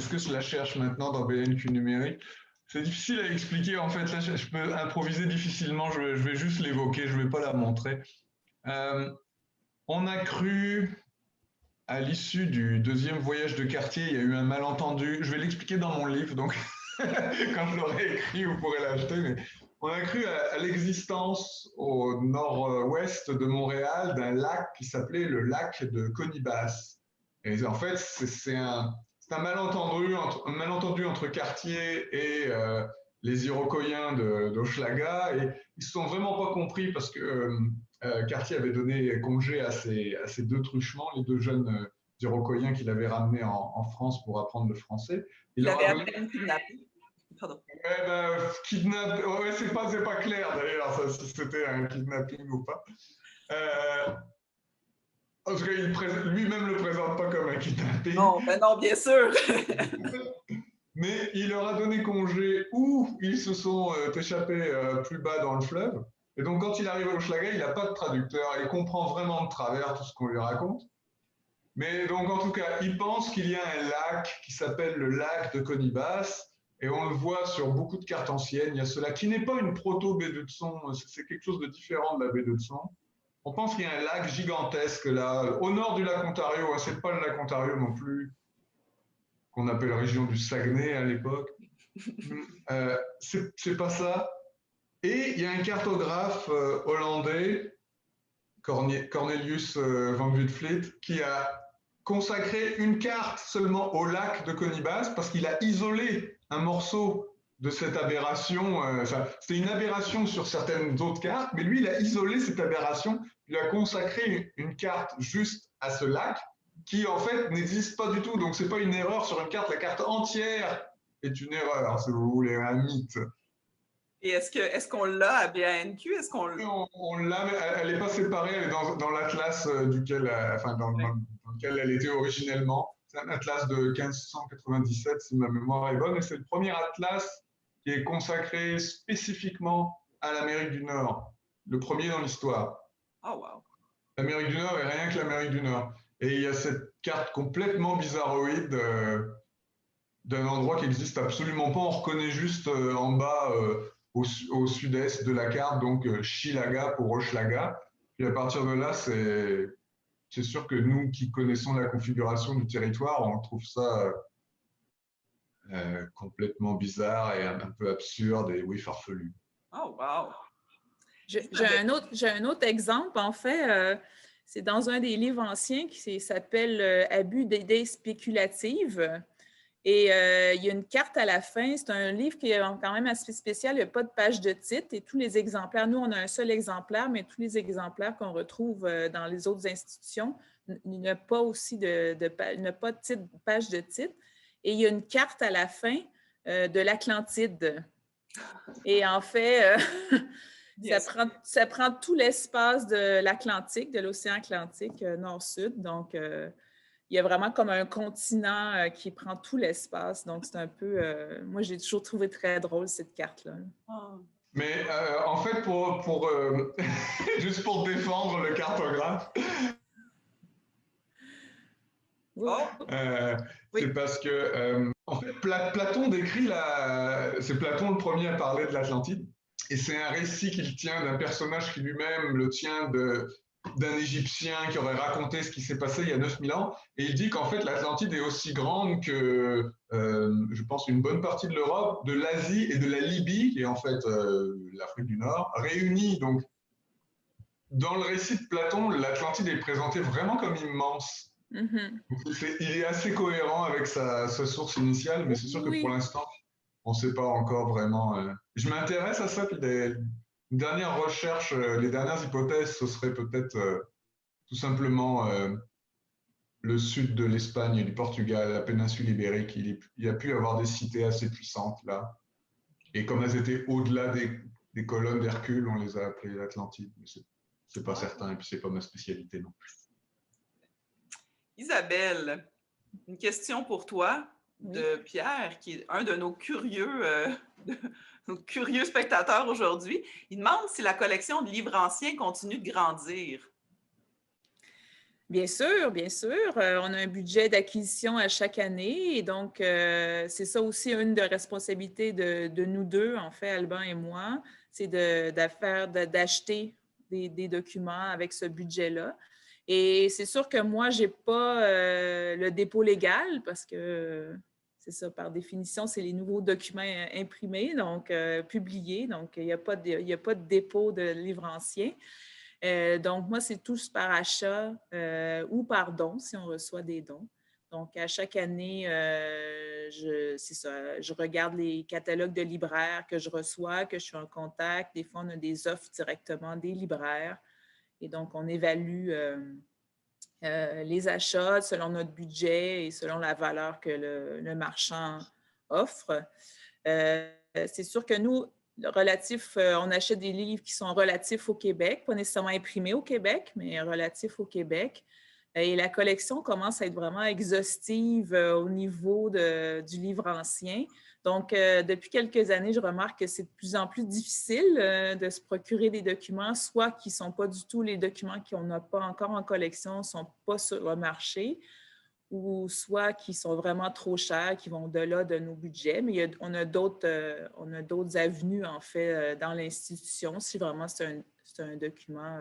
que je la cherche maintenant dans BNQ numérique? C'est difficile à expliquer, en fait. Là, je peux improviser difficilement. Je vais juste l'évoquer, je ne vais pas la montrer. On a cru, à l'issue du deuxième voyage de Cartier, il y a eu un malentendu. Je vais l'expliquer dans mon livre, donc quand je l'aurai écrit, vous pourrez l'acheter. Mais on a cru à l'existence au nord-ouest de Montréal d'un lac qui s'appelait le lac de Conibasse. Et en fait, c'est un malentendu entre Cartier et les Iroquoiens d'Hochelaga. Et ils ne se sont vraiment pas compris parce que Cartier avait donné congé à ces deux truchements, les deux jeunes Iroquoiens qu'il avait ramenés en France pour apprendre le français. Il avait à peine kidnappé. Pardon. Ouais, c'est pas clair d'ailleurs, si c'était un kidnapping ou pas. En tout cas, lui-même ne le présente pas comme un kidnapping. Non, ben non, bien sûr. Mais il leur a donné congé ou ils se sont échappés plus bas dans le fleuve. Et donc, quand il arrive à Hochelaga, il n'a pas de traducteur. Il comprend vraiment de travers tout ce qu'on lui raconte. Mais donc, en tout cas, il pense qu'il y a un lac qui s'appelle le lac de Conibasse. Et on le voit sur beaucoup de cartes anciennes. Il y a ce lac qui n'est pas une proto-baie d'Hudson. C'est quelque chose de différent de la baie d'Hudson. On pense qu'il y a un lac gigantesque là, au nord du lac Ontario. C'est pas le lac Ontario non plus, qu'on appelle la région du Saguenay à l'époque. C'est pas ça. Et il y a un cartographe hollandais, Cornelius van Vliet, qui a consacré une carte seulement au lac de Conibasse parce qu'il a isolé un morceau de cette aberration. C'était une aberration sur certaines autres cartes, mais lui, il a isolé cette aberration. Il a consacré une carte juste à ce lac qui, en fait, n'existe pas du tout. Donc, c'est pas une erreur sur une carte. La carte entière est une erreur, si vous voulez, un mythe. Et est-ce qu'on l'a à BANQ? On l'a, mais elle n'est pas séparée, elle est dans l'atlas duquel, dans lequel elle était originellement. C'est un atlas de 1597, si ma mémoire est bonne, et c'est le premier atlas qui est consacré spécifiquement à l'Amérique du Nord, le premier dans l'histoire. Oh, wow. L'Amérique du Nord est rien que l'Amérique du Nord. Et il y a cette carte complètement bizarroïde d'un endroit qui n'existe absolument pas. On reconnaît juste en bas, au sud-est de la carte, donc Chilaga pour Hochelaga. Puis à partir de là, c'est sûr que nous qui connaissons la configuration du territoire, on trouve ça complètement bizarre et un peu absurde et oui, farfelu. Oh, wow! J'ai un autre exemple, en fait. C'est dans un des livres anciens qui s'appelle « Abus d'idées spéculatives ». Et il y a une carte à la fin. C'est un livre qui est quand même assez spécial. Il n'y a pas de page de titre et tous les exemplaires, nous, on a un seul exemplaire, mais tous les exemplaires qu'on retrouve dans les autres institutions, il n'y a pas aussi de titre, page de titre. Et il y a une carte à la fin de l'Atlantide. Et en fait, ça prend tout l'espace de l'Atlantique, de l'océan Atlantique nord-sud. Donc, il y a vraiment comme un continent qui prend tout l'espace. Donc, c'est un peu... moi, j'ai toujours trouvé très drôle cette carte-là. Oh. Mais en fait, juste pour défendre le cartographe, c'est parce que, en fait, Platon décrit c'est Platon le premier à parler de l'Atlantide. Et c'est un récit qu'il tient d'un personnage qui lui-même le tient d'un Égyptien qui aurait raconté ce qui s'est passé il y a 9000 ans. Et il dit qu'en fait, l'Atlantide est aussi grande que, je pense, une bonne partie de l'Europe, de l'Asie et de la Libye, qui est en fait l'Afrique du Nord, réunies. Donc, dans le récit de Platon, l'Atlantide est présenté vraiment comme immense. Mm-hmm. Il est assez cohérent avec sa source initiale, mais c'est sûr que pour l'instant, on ne sait pas encore vraiment. Je m'intéresse à ça, puis une dernière recherche, les dernières hypothèses, ce serait peut-être tout simplement le sud de l'Espagne et du Portugal, la péninsule ibérique. Il y a pu y avoir des cités assez puissantes là. Et comme elles étaient au-delà des colonnes d'Hercule, on les a appelées l'Atlantide. Mais c'est pas certain, et puis c'est pas ma spécialité non plus. Isabelle, une question pour toi de Pierre, qui est un de nos curieux spectateurs aujourd'hui. Il demande si la collection de livres anciens continue de grandir. Bien sûr, bien sûr. On a un budget d'acquisition à chaque année et donc c'est ça aussi une des responsabilités de nous deux, en fait, Alban et moi, c'est d'acheter des documents avec ce budget-là. Et c'est sûr que moi, je n'ai pas le dépôt légal parce que c'est ça, par définition, c'est les nouveaux documents imprimés, donc publiés. Donc, il n'y a pas de dépôt de livre ancien. Donc, moi, c'est tous par achat ou par don, si on reçoit des dons. Donc, à chaque année, c'est ça, je regarde les catalogues de libraires que je reçois, que je suis en contact. Des fois, on a des offres directement des libraires. Et donc, on évalue les achats selon notre budget et selon la valeur que le marchand offre. C'est sûr que nous, on achète des livres qui sont relatifs au Québec, pas nécessairement imprimés au Québec, mais relatifs au Québec. Et la collection commence à être vraiment exhaustive au niveau du livre ancien. Donc, depuis quelques années, je remarque que c'est de plus en plus difficile de se procurer des documents, soit qui ne sont pas du tout les documents qu'on n'a pas encore en collection, ne sont pas sur le marché, ou soit qui sont vraiment trop chers, qui vont au-delà de nos budgets. Mais on a d'autres avenues, en fait, dans l'institution, si vraiment c'est un document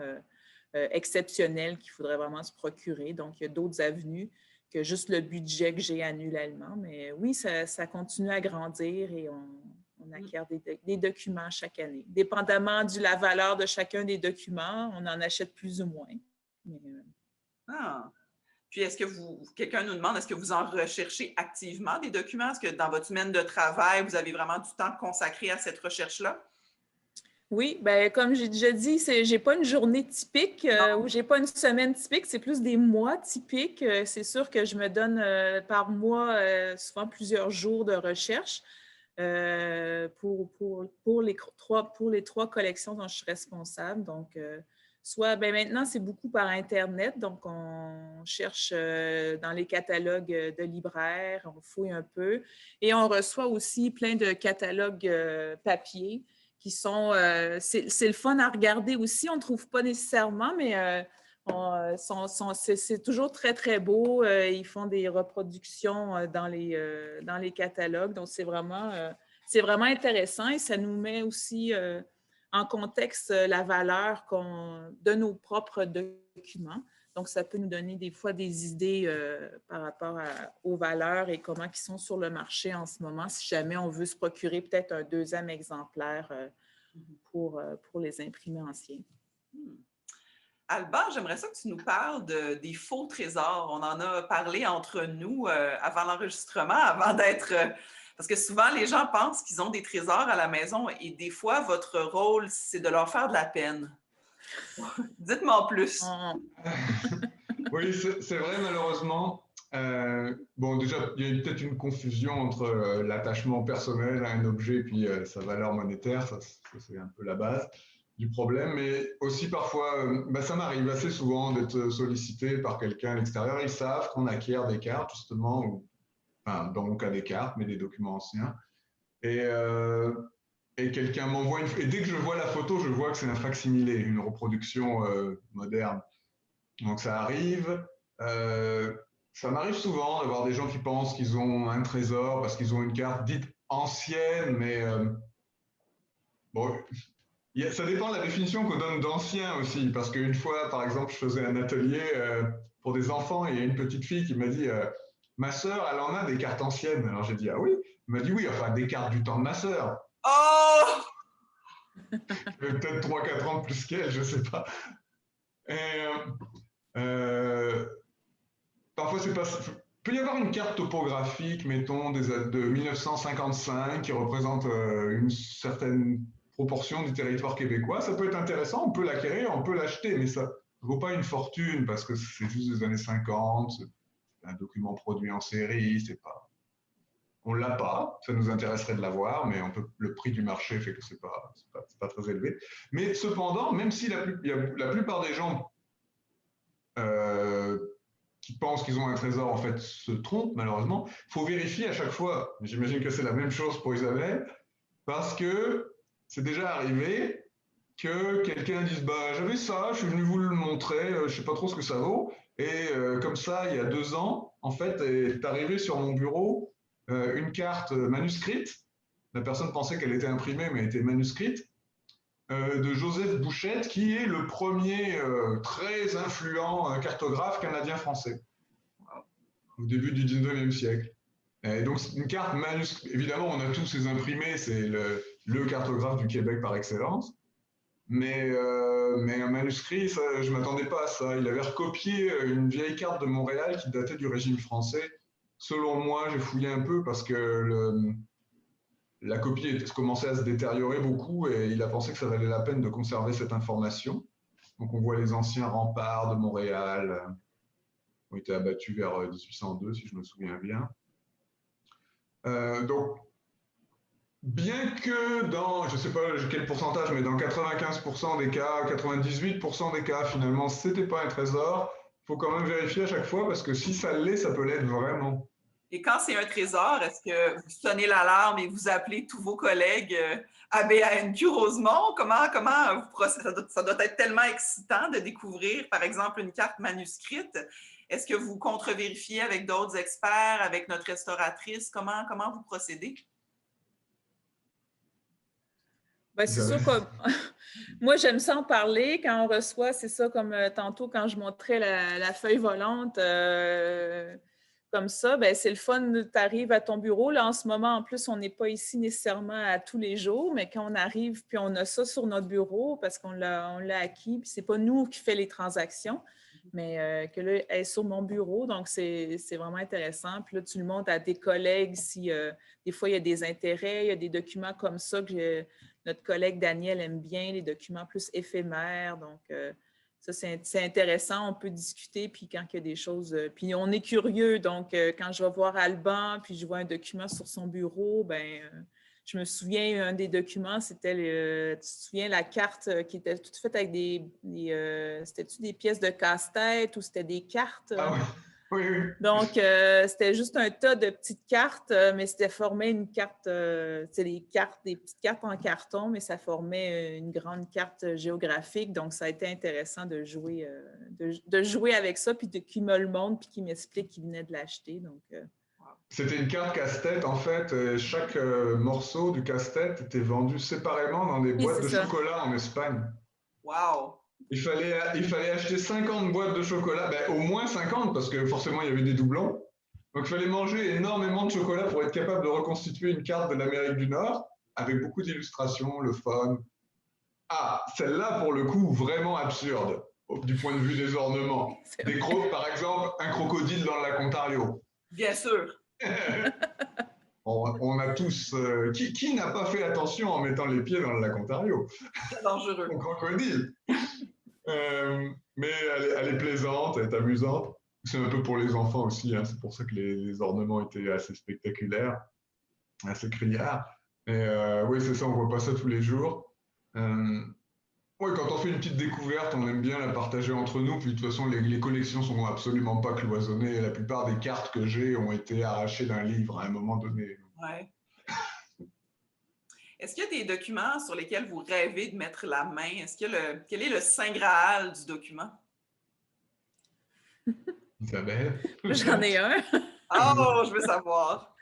exceptionnel qu'il faudrait vraiment se procurer. Donc, il y a d'autres avenues que juste le budget que j'ai annuellement. Mais oui, ça continue à grandir et on acquiert des documents chaque année. Dépendamment de la valeur de chacun des documents, on en achète plus ou moins. Puis, est-ce que quelqu'un nous demande, est-ce que vous en recherchez activement des documents? Est-ce que dans votre semaine de travail, vous avez vraiment du temps consacré à cette recherche-là? Oui, bien, comme j'ai déjà dit, je n'ai pas une journée typique ou je n'ai pas une semaine typique, c'est plus des mois typiques. C'est sûr que je me donne par mois souvent plusieurs jours de recherche pour les trois collections dont je suis responsable. Donc, maintenant, c'est beaucoup par Internet. Donc, on cherche dans les catalogues de libraires, on fouille un peu et on reçoit aussi plein de catalogues papier qui sont, c'est le fun à regarder aussi. On ne trouve pas nécessairement, mais c'est toujours très, très beau. Ils font des reproductions dans les catalogues. Donc, c'est vraiment intéressant et ça nous met aussi en contexte la valeur de nos propres documents. Donc, ça peut nous donner des fois des idées par rapport aux valeurs et comment ils sont sur le marché en ce moment, si jamais on veut se procurer peut-être un deuxième exemplaire pour les imprimés anciens. Alban, j'aimerais ça que tu nous parles des faux trésors. On en a parlé entre nous avant l'enregistrement, avant d'être... parce que souvent, les gens pensent qu'ils ont des trésors à la maison et des fois, votre rôle, c'est de leur faire de la peine. Dites-moi en plus. Oui, c'est vrai, malheureusement. Bon, déjà, il y a peut-être une confusion entre l'attachement personnel à un objet et puis sa valeur monétaire. Ça, c'est un peu la base du problème. Mais aussi, parfois, ça m'arrive assez souvent d'être sollicité par quelqu'un à l'extérieur. Ils savent qu'on acquiert des cartes, justement, dans mon cas des cartes, mais des documents anciens. Et quelqu'un m'envoie et dès que je vois la photo, je vois que c'est un facsimilé, une reproduction moderne. Donc ça arrive. Ça m'arrive souvent d'avoir des gens qui pensent qu'ils ont un trésor parce qu'ils ont une carte dite ancienne, mais bon, ça dépend de la définition qu'on donne d'ancien aussi. Parce qu'une fois, par exemple, je faisais un atelier pour des enfants et il y a une petite fille qui m'a dit ma sœur, elle en a des cartes anciennes. Alors j'ai dit ah oui. Elle m'a dit oui, enfin des cartes du temps de ma sœur. Oh! Peut-être 3-4 ans de plus qu'elle, je ne sais pas. Et, parfois, il peut y avoir une carte topographique, mettons, de 1955 qui représente une certaine proportion du territoire québécois. Ça peut être intéressant, on peut l'acquérir, on peut l'acheter, mais ça ne vaut pas une fortune parce que c'est juste des années 50, c'est un document produit en série, c'est pas... On ne l'a pas, ça nous intéresserait de l'avoir, mais le prix du marché fait que ce n'est pas très élevé. Mais cependant, même si la plupart des gens qui pensent qu'ils ont un trésor, en fait, se trompent, malheureusement, il faut vérifier à chaque fois. J'imagine que c'est la même chose pour Isabelle, parce que c'est déjà arrivé que quelqu'un dise bah, j'avais ça, je suis venu vous le montrer, je ne sais pas trop ce que ça vaut. Et comme ça, il y a 2 ans, en fait, est arrivé sur mon bureau une carte manuscrite. La personne pensait qu'elle était imprimée, mais elle était manuscrite, de Joseph Bouchette, qui est le premier très influent cartographe canadien-français au début du 19e siècle. Et donc, c'est une carte manuscrite. Évidemment, on a tous ces imprimés, c'est le cartographe du Québec par excellence. Mais un manuscrit, ça, je ne m'attendais pas à ça. Il avait recopié une vieille carte de Montréal qui datait du régime français. Selon moi, j'ai fouillé un peu parce que la copie commençait à se détériorer beaucoup et il a pensé que ça valait la peine de conserver cette information. Donc on voit les anciens remparts de Montréal qui ont été abattus vers 1802, si je me souviens bien. Donc, bien que dans, je ne sais pas quel pourcentage, mais dans 95% des cas, 98% des cas, finalement, ce n'était pas un trésor, il faut quand même vérifier à chaque fois parce que si ça l'est, ça peut l'être vraiment. Et quand c'est un trésor, est-ce que vous sonnez l'alarme et vous appelez tous vos collègues à BANQ Rosemont? Comment vous procédez? Ça doit être tellement excitant de découvrir, par exemple, une carte manuscrite. Est-ce que vous contre-vérifiez avec d'autres experts, avec notre restauratrice? Comment vous procédez? Ben, c'est sûr que moi, j'aime ça en parler quand on reçoit, c'est ça, comme tantôt quand je montrais la feuille volante, comme ça, ben, c'est le fun, tu arrives à ton bureau. Là, en ce moment, en plus, on n'est pas ici nécessairement à tous les jours, mais quand on arrive, puis on a ça sur notre bureau parce qu'on l'a acquis, puis c'est pas nous qui fait les transactions, mais que là, elle est sur mon bureau, donc c'est vraiment intéressant. Puis là, tu le montres à tes collègues si des fois, il y a des intérêts, il y a des documents comme ça que notre collègue Daniel aime bien, les documents plus éphémères, donc ça, c'est intéressant, on peut discuter, puis quand il y a des choses, puis on est curieux, donc quand je vais voir Alban, puis je vois un document sur son bureau, ben je me souviens, un des documents, c'était, tu te souviens, la carte qui était toute faite avec c'était-tu des pièces de casse-tête ou c'était des cartes? Ah oui. Oui, oui. Donc, c'était juste un tas de petites cartes, mais c'était formé une carte, c'est des petites cartes en carton, mais ça formait une grande carte géographique. Donc, ça a été intéressant de jouer, avec ça, puis qu'il me le montre, puis qu'il m'explique qu'il venait de l'acheter. Donc, c'était une carte casse-tête, en fait. Chaque morceau du casse-tête était vendu séparément dans des boîtes de chocolat en Espagne. Wow! Il fallait acheter 50 boîtes de chocolat, ben, au moins 50, parce que forcément, il y avait des doublons. Donc, il fallait manger énormément de chocolat pour être capable de reconstituer une carte de l'Amérique du Nord, avec beaucoup d'illustrations, le fun. Ah, celle-là, pour le coup, vraiment absurde, du point de vue des ornements. Par exemple, un crocodile dans le lac Ontario. Bien sûr. On a tous... qui n'a pas fait attention en mettant les pieds dans le lac Ontario? C'est dangereux. Un crocodile. Mais elle est plaisante, elle est amusante. C'est un peu pour les enfants aussi, hein. C'est pour ça que les ornements étaient assez spectaculaires, assez criards. Et oui, c'est ça, on ne voit pas ça tous les jours. Oui, quand on fait une petite découverte, on aime bien la partager entre nous. Puis de toute façon, les collections ne sont absolument pas cloisonnées. La plupart des cartes que j'ai ont été arrachées d'un livre à un moment donné. Ouais. Est-ce qu'il y a des documents sur lesquels vous rêvez de mettre la main? Quel est le Saint Graal du document? Isabelle? J'en ai un. Oh, je veux savoir.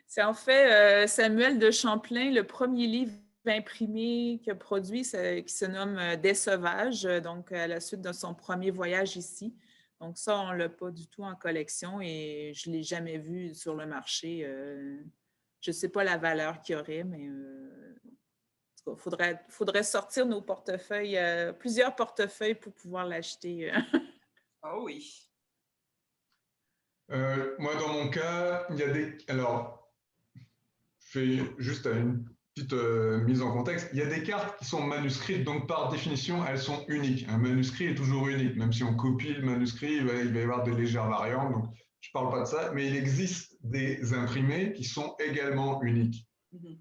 C'est en fait Samuel de Champlain, le premier livre imprimé qu'il a produit, qui se nomme Des Sauvages, donc à la suite de son premier voyage ici. Donc ça, on ne l'a pas du tout en collection et je ne l'ai jamais vu sur le marché. Je ne sais pas la valeur qu'il y aurait, mais il faudrait sortir nos portefeuilles, plusieurs portefeuilles pour pouvoir l'acheter. Oh oui. Moi, dans mon cas, il y a des... Alors, je fais juste une petite mise en contexte. Il y a des cartes qui sont manuscrites, donc par définition, elles sont uniques. Un manuscrit est toujours unique. Même si on copie le manuscrit, il va y avoir des légères variantes. Donc, je ne parle pas de ça, mais il existe des imprimés qui sont également uniques. Mm-hmm.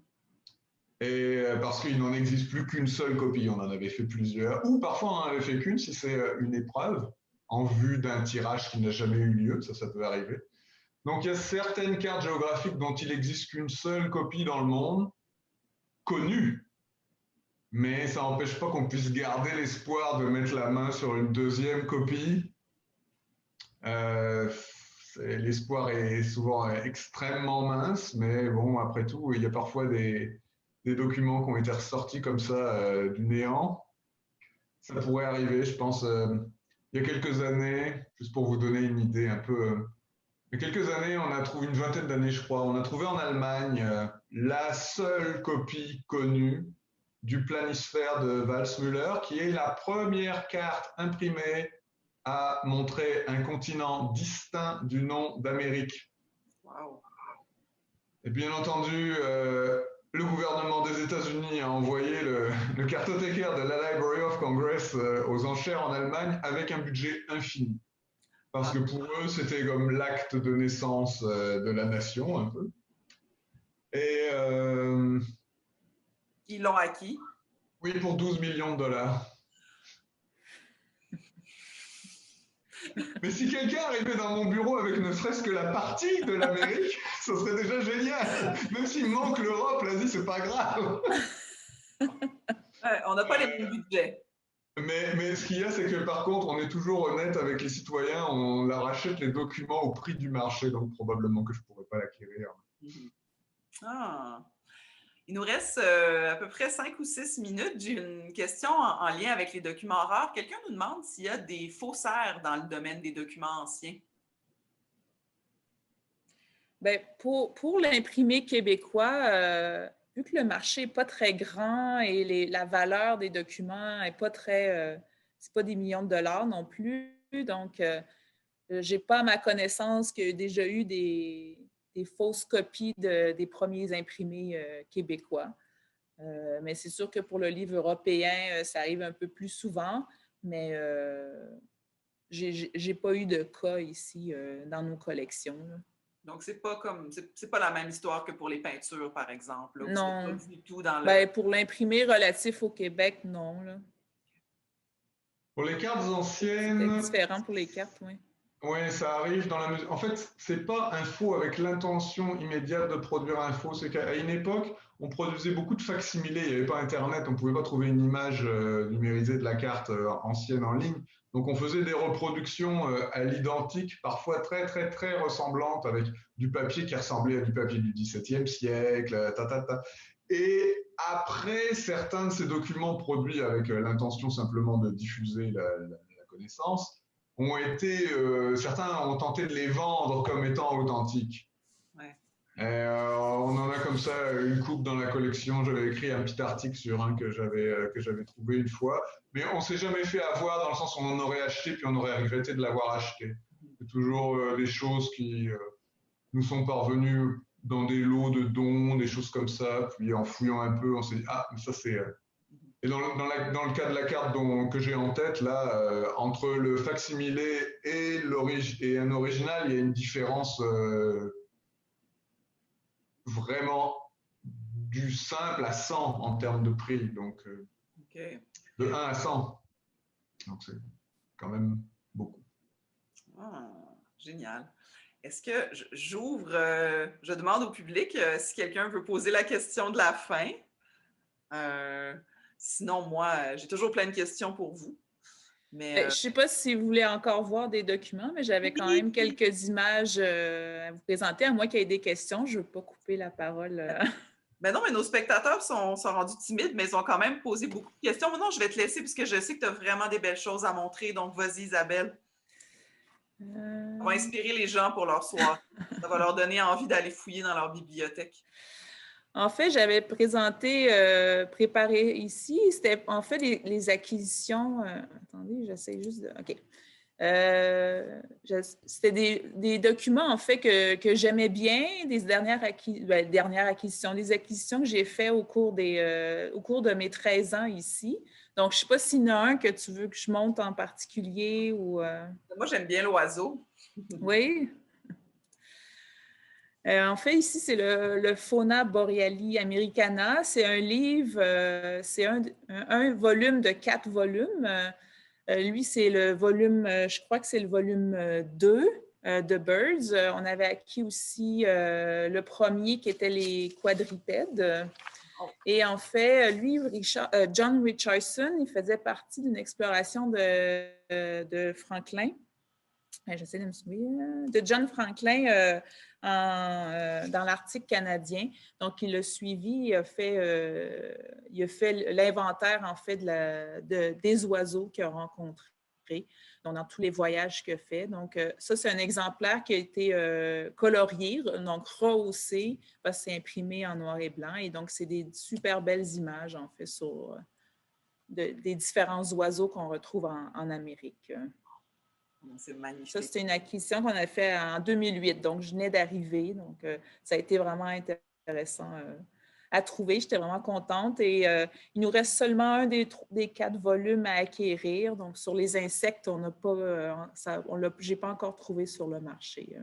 Et parce qu'il n'en existe plus qu'une seule copie, on en avait fait plusieurs, ou parfois on n'en avait fait qu'une si c'est une épreuve en vue d'un tirage qui n'a jamais eu lieu, ça peut arriver. Donc il y a certaines cartes géographiques dont il n'existe qu'une seule copie dans le monde, connue, mais ça n'empêche pas qu'on puisse garder l'espoir de mettre la main sur une deuxième copie. L'espoir est souvent extrêmement mince, mais bon, après tout, il y a parfois des documents qui ont été ressortis comme ça du néant. Ça pourrait arriver, je pense, il y a quelques années, juste pour vous donner une idée un peu. Il y a quelques années, on a trouvé, une vingtaine d'années, je crois, on a trouvé en Allemagne la seule copie connue du planisphère de Waldseemüller, qui est la première carte imprimée à montrer un continent distinct du nom d'Amérique. Wow. Et bien entendu, le gouvernement des États-Unis a envoyé le cartothécaire de la Library of Congress aux enchères en Allemagne avec un budget infini. Parce que pour eux, c'était comme l'acte de naissance de la nation, un peu. Et ils l'ont acquis? Oui, pour 12 millions de dollars. Mais si quelqu'un arrivait dans mon bureau avec ne serait-ce que la partie de l'Amérique, ce serait déjà génial. Même s'il manque l'Europe, l'Asie, c'est pas grave. On n'a pas les mêmes budgets. Mais ce qu'il y a, c'est que par contre, on est toujours honnête avec les citoyens, on leur achète les documents au prix du marché, donc probablement que je ne pourrais pas l'acquérir. Ah. Il nous reste à peu près 5 ou 6 minutes. J'ai une question en lien avec les documents rares. Quelqu'un nous demande s'il y a des faussaires dans le domaine des documents anciens. Bien, pour l'imprimé québécois, vu que le marché n'est pas très grand et la valeur des documents n'est pas très... c'est pas des millions de dollars non plus. Donc, je n'ai pas à ma connaissance qu'il y a déjà eu des fausses copies des premiers imprimés québécois. Mais c'est sûr que pour le livre européen, ça arrive un peu plus souvent, mais je n'ai pas eu de cas ici dans nos collections. Là. Donc, c'est pas la même histoire que pour les peintures, par exemple. Là, non. Pas du tout dans le... Ben, pour l'imprimé relatif au Québec, non. Là. Pour les cartes anciennes... C'est différent pour les cartes, oui. Oui, ça arrive dans la mesure... En fait, c'est pas un faux avec l'intention immédiate de produire un faux. C'est qu'à une époque, on produisait beaucoup de facsimilés. Il n'y avait pas Internet, on ne pouvait pas trouver une image numérisée de la carte ancienne en ligne. Donc, on faisait des reproductions à l'identique, parfois très, très, très ressemblantes, avec du papier qui ressemblait à du papier du XVIIe siècle, Et après, certains de ces documents produits avec l'intention simplement de diffuser la connaissance, ont été, certains ont tenté de les vendre comme étant authentiques. Ouais. On en a comme ça une coupe dans la collection. J'avais écrit un petit article sur un que j'avais trouvé une fois, mais on s'est jamais fait avoir dans le sens où on en aurait acheté puis on aurait regretté de l'avoir acheté. C'est toujours des choses qui nous sont parvenues dans des lots de dons, des choses comme ça. Puis en fouillant un peu, on s'est dit ah, ça c'est Et dans le cas de la carte que j'ai en tête, là, entre le facsimilé et un original, il y a une différence vraiment du simple à 100 en termes de prix. Donc, de 1 à 100. Donc, c'est quand même beaucoup. Ah, génial. Est-ce que j'ouvre, je demande au public si quelqu'un veut poser la question de la fin. Sinon, moi, j'ai toujours plein de questions pour vous. Mais, je ne sais pas si vous voulez encore voir des documents, mais j'avais quand même quelques images à vous présenter. À moins qu'il y ait des questions, je ne veux pas couper la parole. Ben non, mais nos spectateurs sont rendus timides, mais ils ont quand même posé beaucoup de questions. Mais non, je vais te laisser puisque je sais que tu as vraiment des belles choses à montrer. Donc, vas-y, Isabelle. Ça va inspirer les gens pour leur soir. Ça va leur donner envie d'aller fouiller dans leur bibliothèque. En fait, j'avais préparé ici, c'était en fait les acquisitions. Attendez, j'essaie juste de... OK. C'était des documents, en fait, que j'aimais bien, des dernières acquisitions, des acquisitions que j'ai faites au cours de mes 13 ans ici. Donc, je ne sais pas s'il y en a un que tu veux que je monte en particulier ou... Moi, j'aime bien l'oiseau. Oui. En fait, ici, c'est le Fauna boreali americana. C'est un livre, c'est un volume de 4 volumes. Lui, c'est le volume, je crois que c'est le volume 2 de Birds. On avait acquis aussi le premier qui était les quadrupèdes. Oh. Et en fait, lui, John Richardson, il faisait partie d'une exploration de Franklin. J'essaie de me souvenir. De John Franklin dans l'Arctique canadien. Donc, il l'a suivi, il a fait l'inventaire, en fait, des oiseaux qu'il a rencontrés. Donc, dans tous les voyages qu'il a fait. Donc, ça, c'est un exemplaire qui a été colorié, donc rehaussé, parce que c'est imprimé en noir et blanc. Et donc, c'est des super belles images, en fait, des différents oiseaux qu'on retrouve en Amérique. C'est magnifique. Ça, c'était une acquisition qu'on a fait en 2008. Donc, je venais d'arriver. Donc, ça a été vraiment intéressant à trouver. J'étais vraiment contente. Et il nous reste seulement un des 4 volumes à acquérir. Donc, sur les insectes, j'ai pas encore trouvé sur le marché.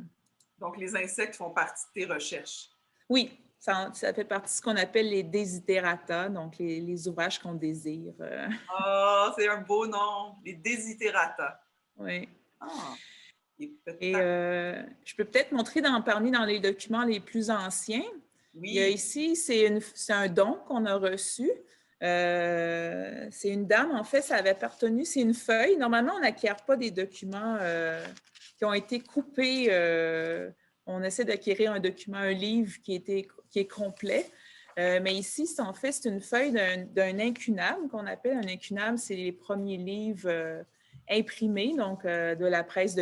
Donc, les insectes font partie de tes recherches. Oui, ça fait partie de ce qu'on appelle les desiderata, donc les ouvrages qu'on désire. Ah, c'est un beau nom, les desiderata. Oui. Ah, et je peux peut-être montrer parmi les documents les plus anciens. Oui. Il y a ici, c'est un don qu'on a reçu. C'est une dame, en fait, ça avait appartenu, c'est une feuille. Normalement, on n'acquiert pas des documents qui ont été coupés. On essaie d'acquérir un document, un livre qui est complet. Mais ici, en fait, c'est une feuille d'un incunable qu'on appelle un incunable. C'est les premiers livres imprimés, donc de la presse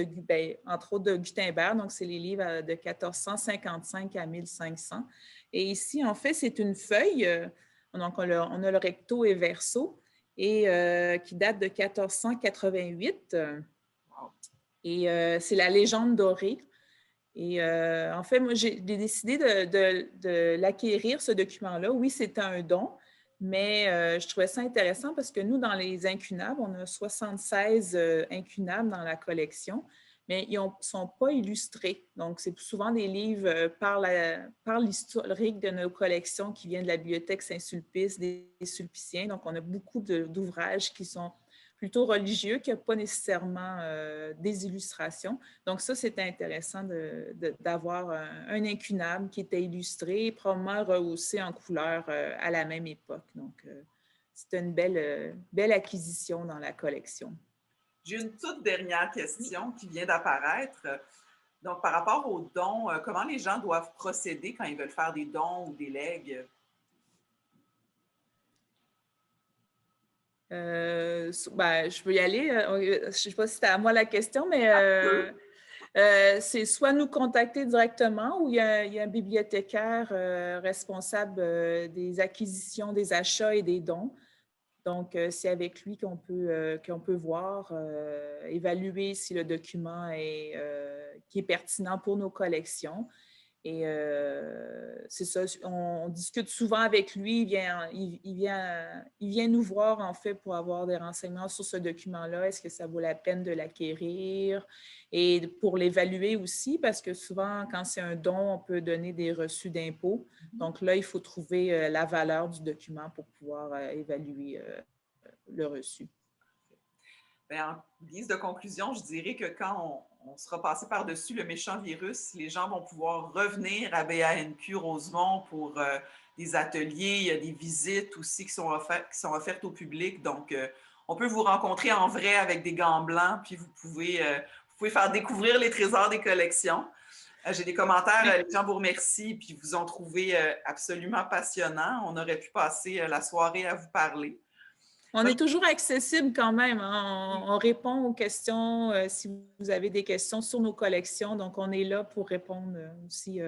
entre autres de Gutenberg. Donc, c'est les livres de 1455 à 1500. Et ici, en fait, c'est une feuille. Donc, on a le recto et verso, et qui date de 1488. Et c'est la légende dorée. Et en fait, moi, j'ai décidé de l'acquérir, ce document-là. Oui, c'était un don, mais je trouvais ça intéressant parce que nous, dans les incunables, on a 76 incunables dans la collection, mais ils ne sont pas illustrés. Donc, c'est souvent des livres par l'historique de nos collections qui viennent de la Bibliothèque Saint-Sulpice, des Sulpiciens. Donc, on a beaucoup d'ouvrages qui sont plutôt religieux, qui n'ont pas nécessairement des illustrations. Donc, ça, c'était intéressant d'avoir un incunable qui était illustré, probablement rehaussé en couleur à la même époque. Donc, c'était une belle acquisition dans la collection. J'ai une toute dernière question qui vient d'apparaître. Donc, par rapport aux dons, comment les gens doivent procéder quand ils veulent faire des dons ou des legs? Je peux y aller. Je ne sais pas si c'était à moi la question, mais c'est soit nous contacter directement ou il y a un bibliothécaire responsable des acquisitions, des achats et des dons. Donc, c'est avec lui qu'on peut voir, évaluer si le document qui est pertinent pour nos collections. Et c'est ça, on discute souvent avec lui, il vient nous voir en fait pour avoir des renseignements sur ce document-là. Est-ce que ça vaut la peine de l'acquérir? Et pour l'évaluer aussi, parce que souvent, quand c'est un don, on peut donner des reçus d'impôts. Donc là, il faut trouver la valeur du document pour pouvoir évaluer le reçu. Bien, en guise de conclusion, je dirais que quand on sera passé par-dessus le méchant virus, les gens vont pouvoir revenir à BANQ Rosemont pour des ateliers. Il y a des visites aussi qui sont offertes au public. Donc, on peut vous rencontrer en vrai avec des gants blancs, puis vous pouvez faire découvrir les trésors des collections. J'ai des commentaires, les gens vous remercient, puis vous ont trouvé absolument passionnant. On aurait pu passer la soirée à vous parler. On est toujours accessible quand même. Hein? On répond aux questions si vous avez des questions sur nos collections. Donc, on est là pour répondre aussi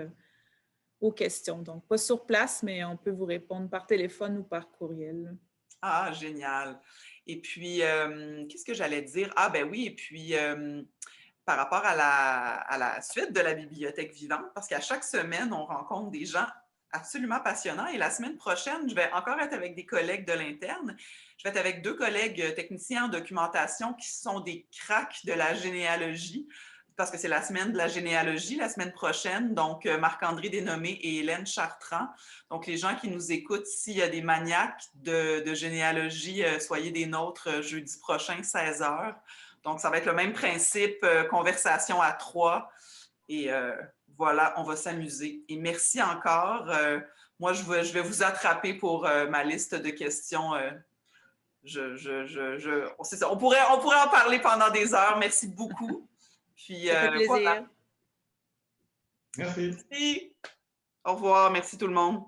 aux questions. Donc, pas sur place, mais on peut vous répondre par téléphone ou par courriel. Ah, génial. Et puis, qu'est-ce que j'allais dire? Ah, ben oui, et puis, par rapport à la suite de la bibliothèque vivante, parce qu'à chaque semaine, on rencontre des gens absolument passionnant. Et la semaine prochaine, je vais encore être avec des collègues de l'interne. Je vais être avec 2 collègues techniciens en documentation qui sont des cracks de la généalogie, parce que c'est la semaine de la généalogie, la semaine prochaine. Donc, Marc-André Desnommé et Hélène Chartrand. Donc, les gens qui nous écoutent, s'il y a des maniaques de généalogie, soyez des nôtres jeudi prochain, 16h. Donc, ça va être le même principe, conversation à 3. Et voilà, on va s'amuser. Et merci encore. moi, je vais vous attraper pour ma liste de questions. C'est ça. On pourrait en parler pendant des heures. Merci beaucoup. Puis, ça fait plaisir. Voilà. Merci. Merci. Au revoir. Merci tout le monde.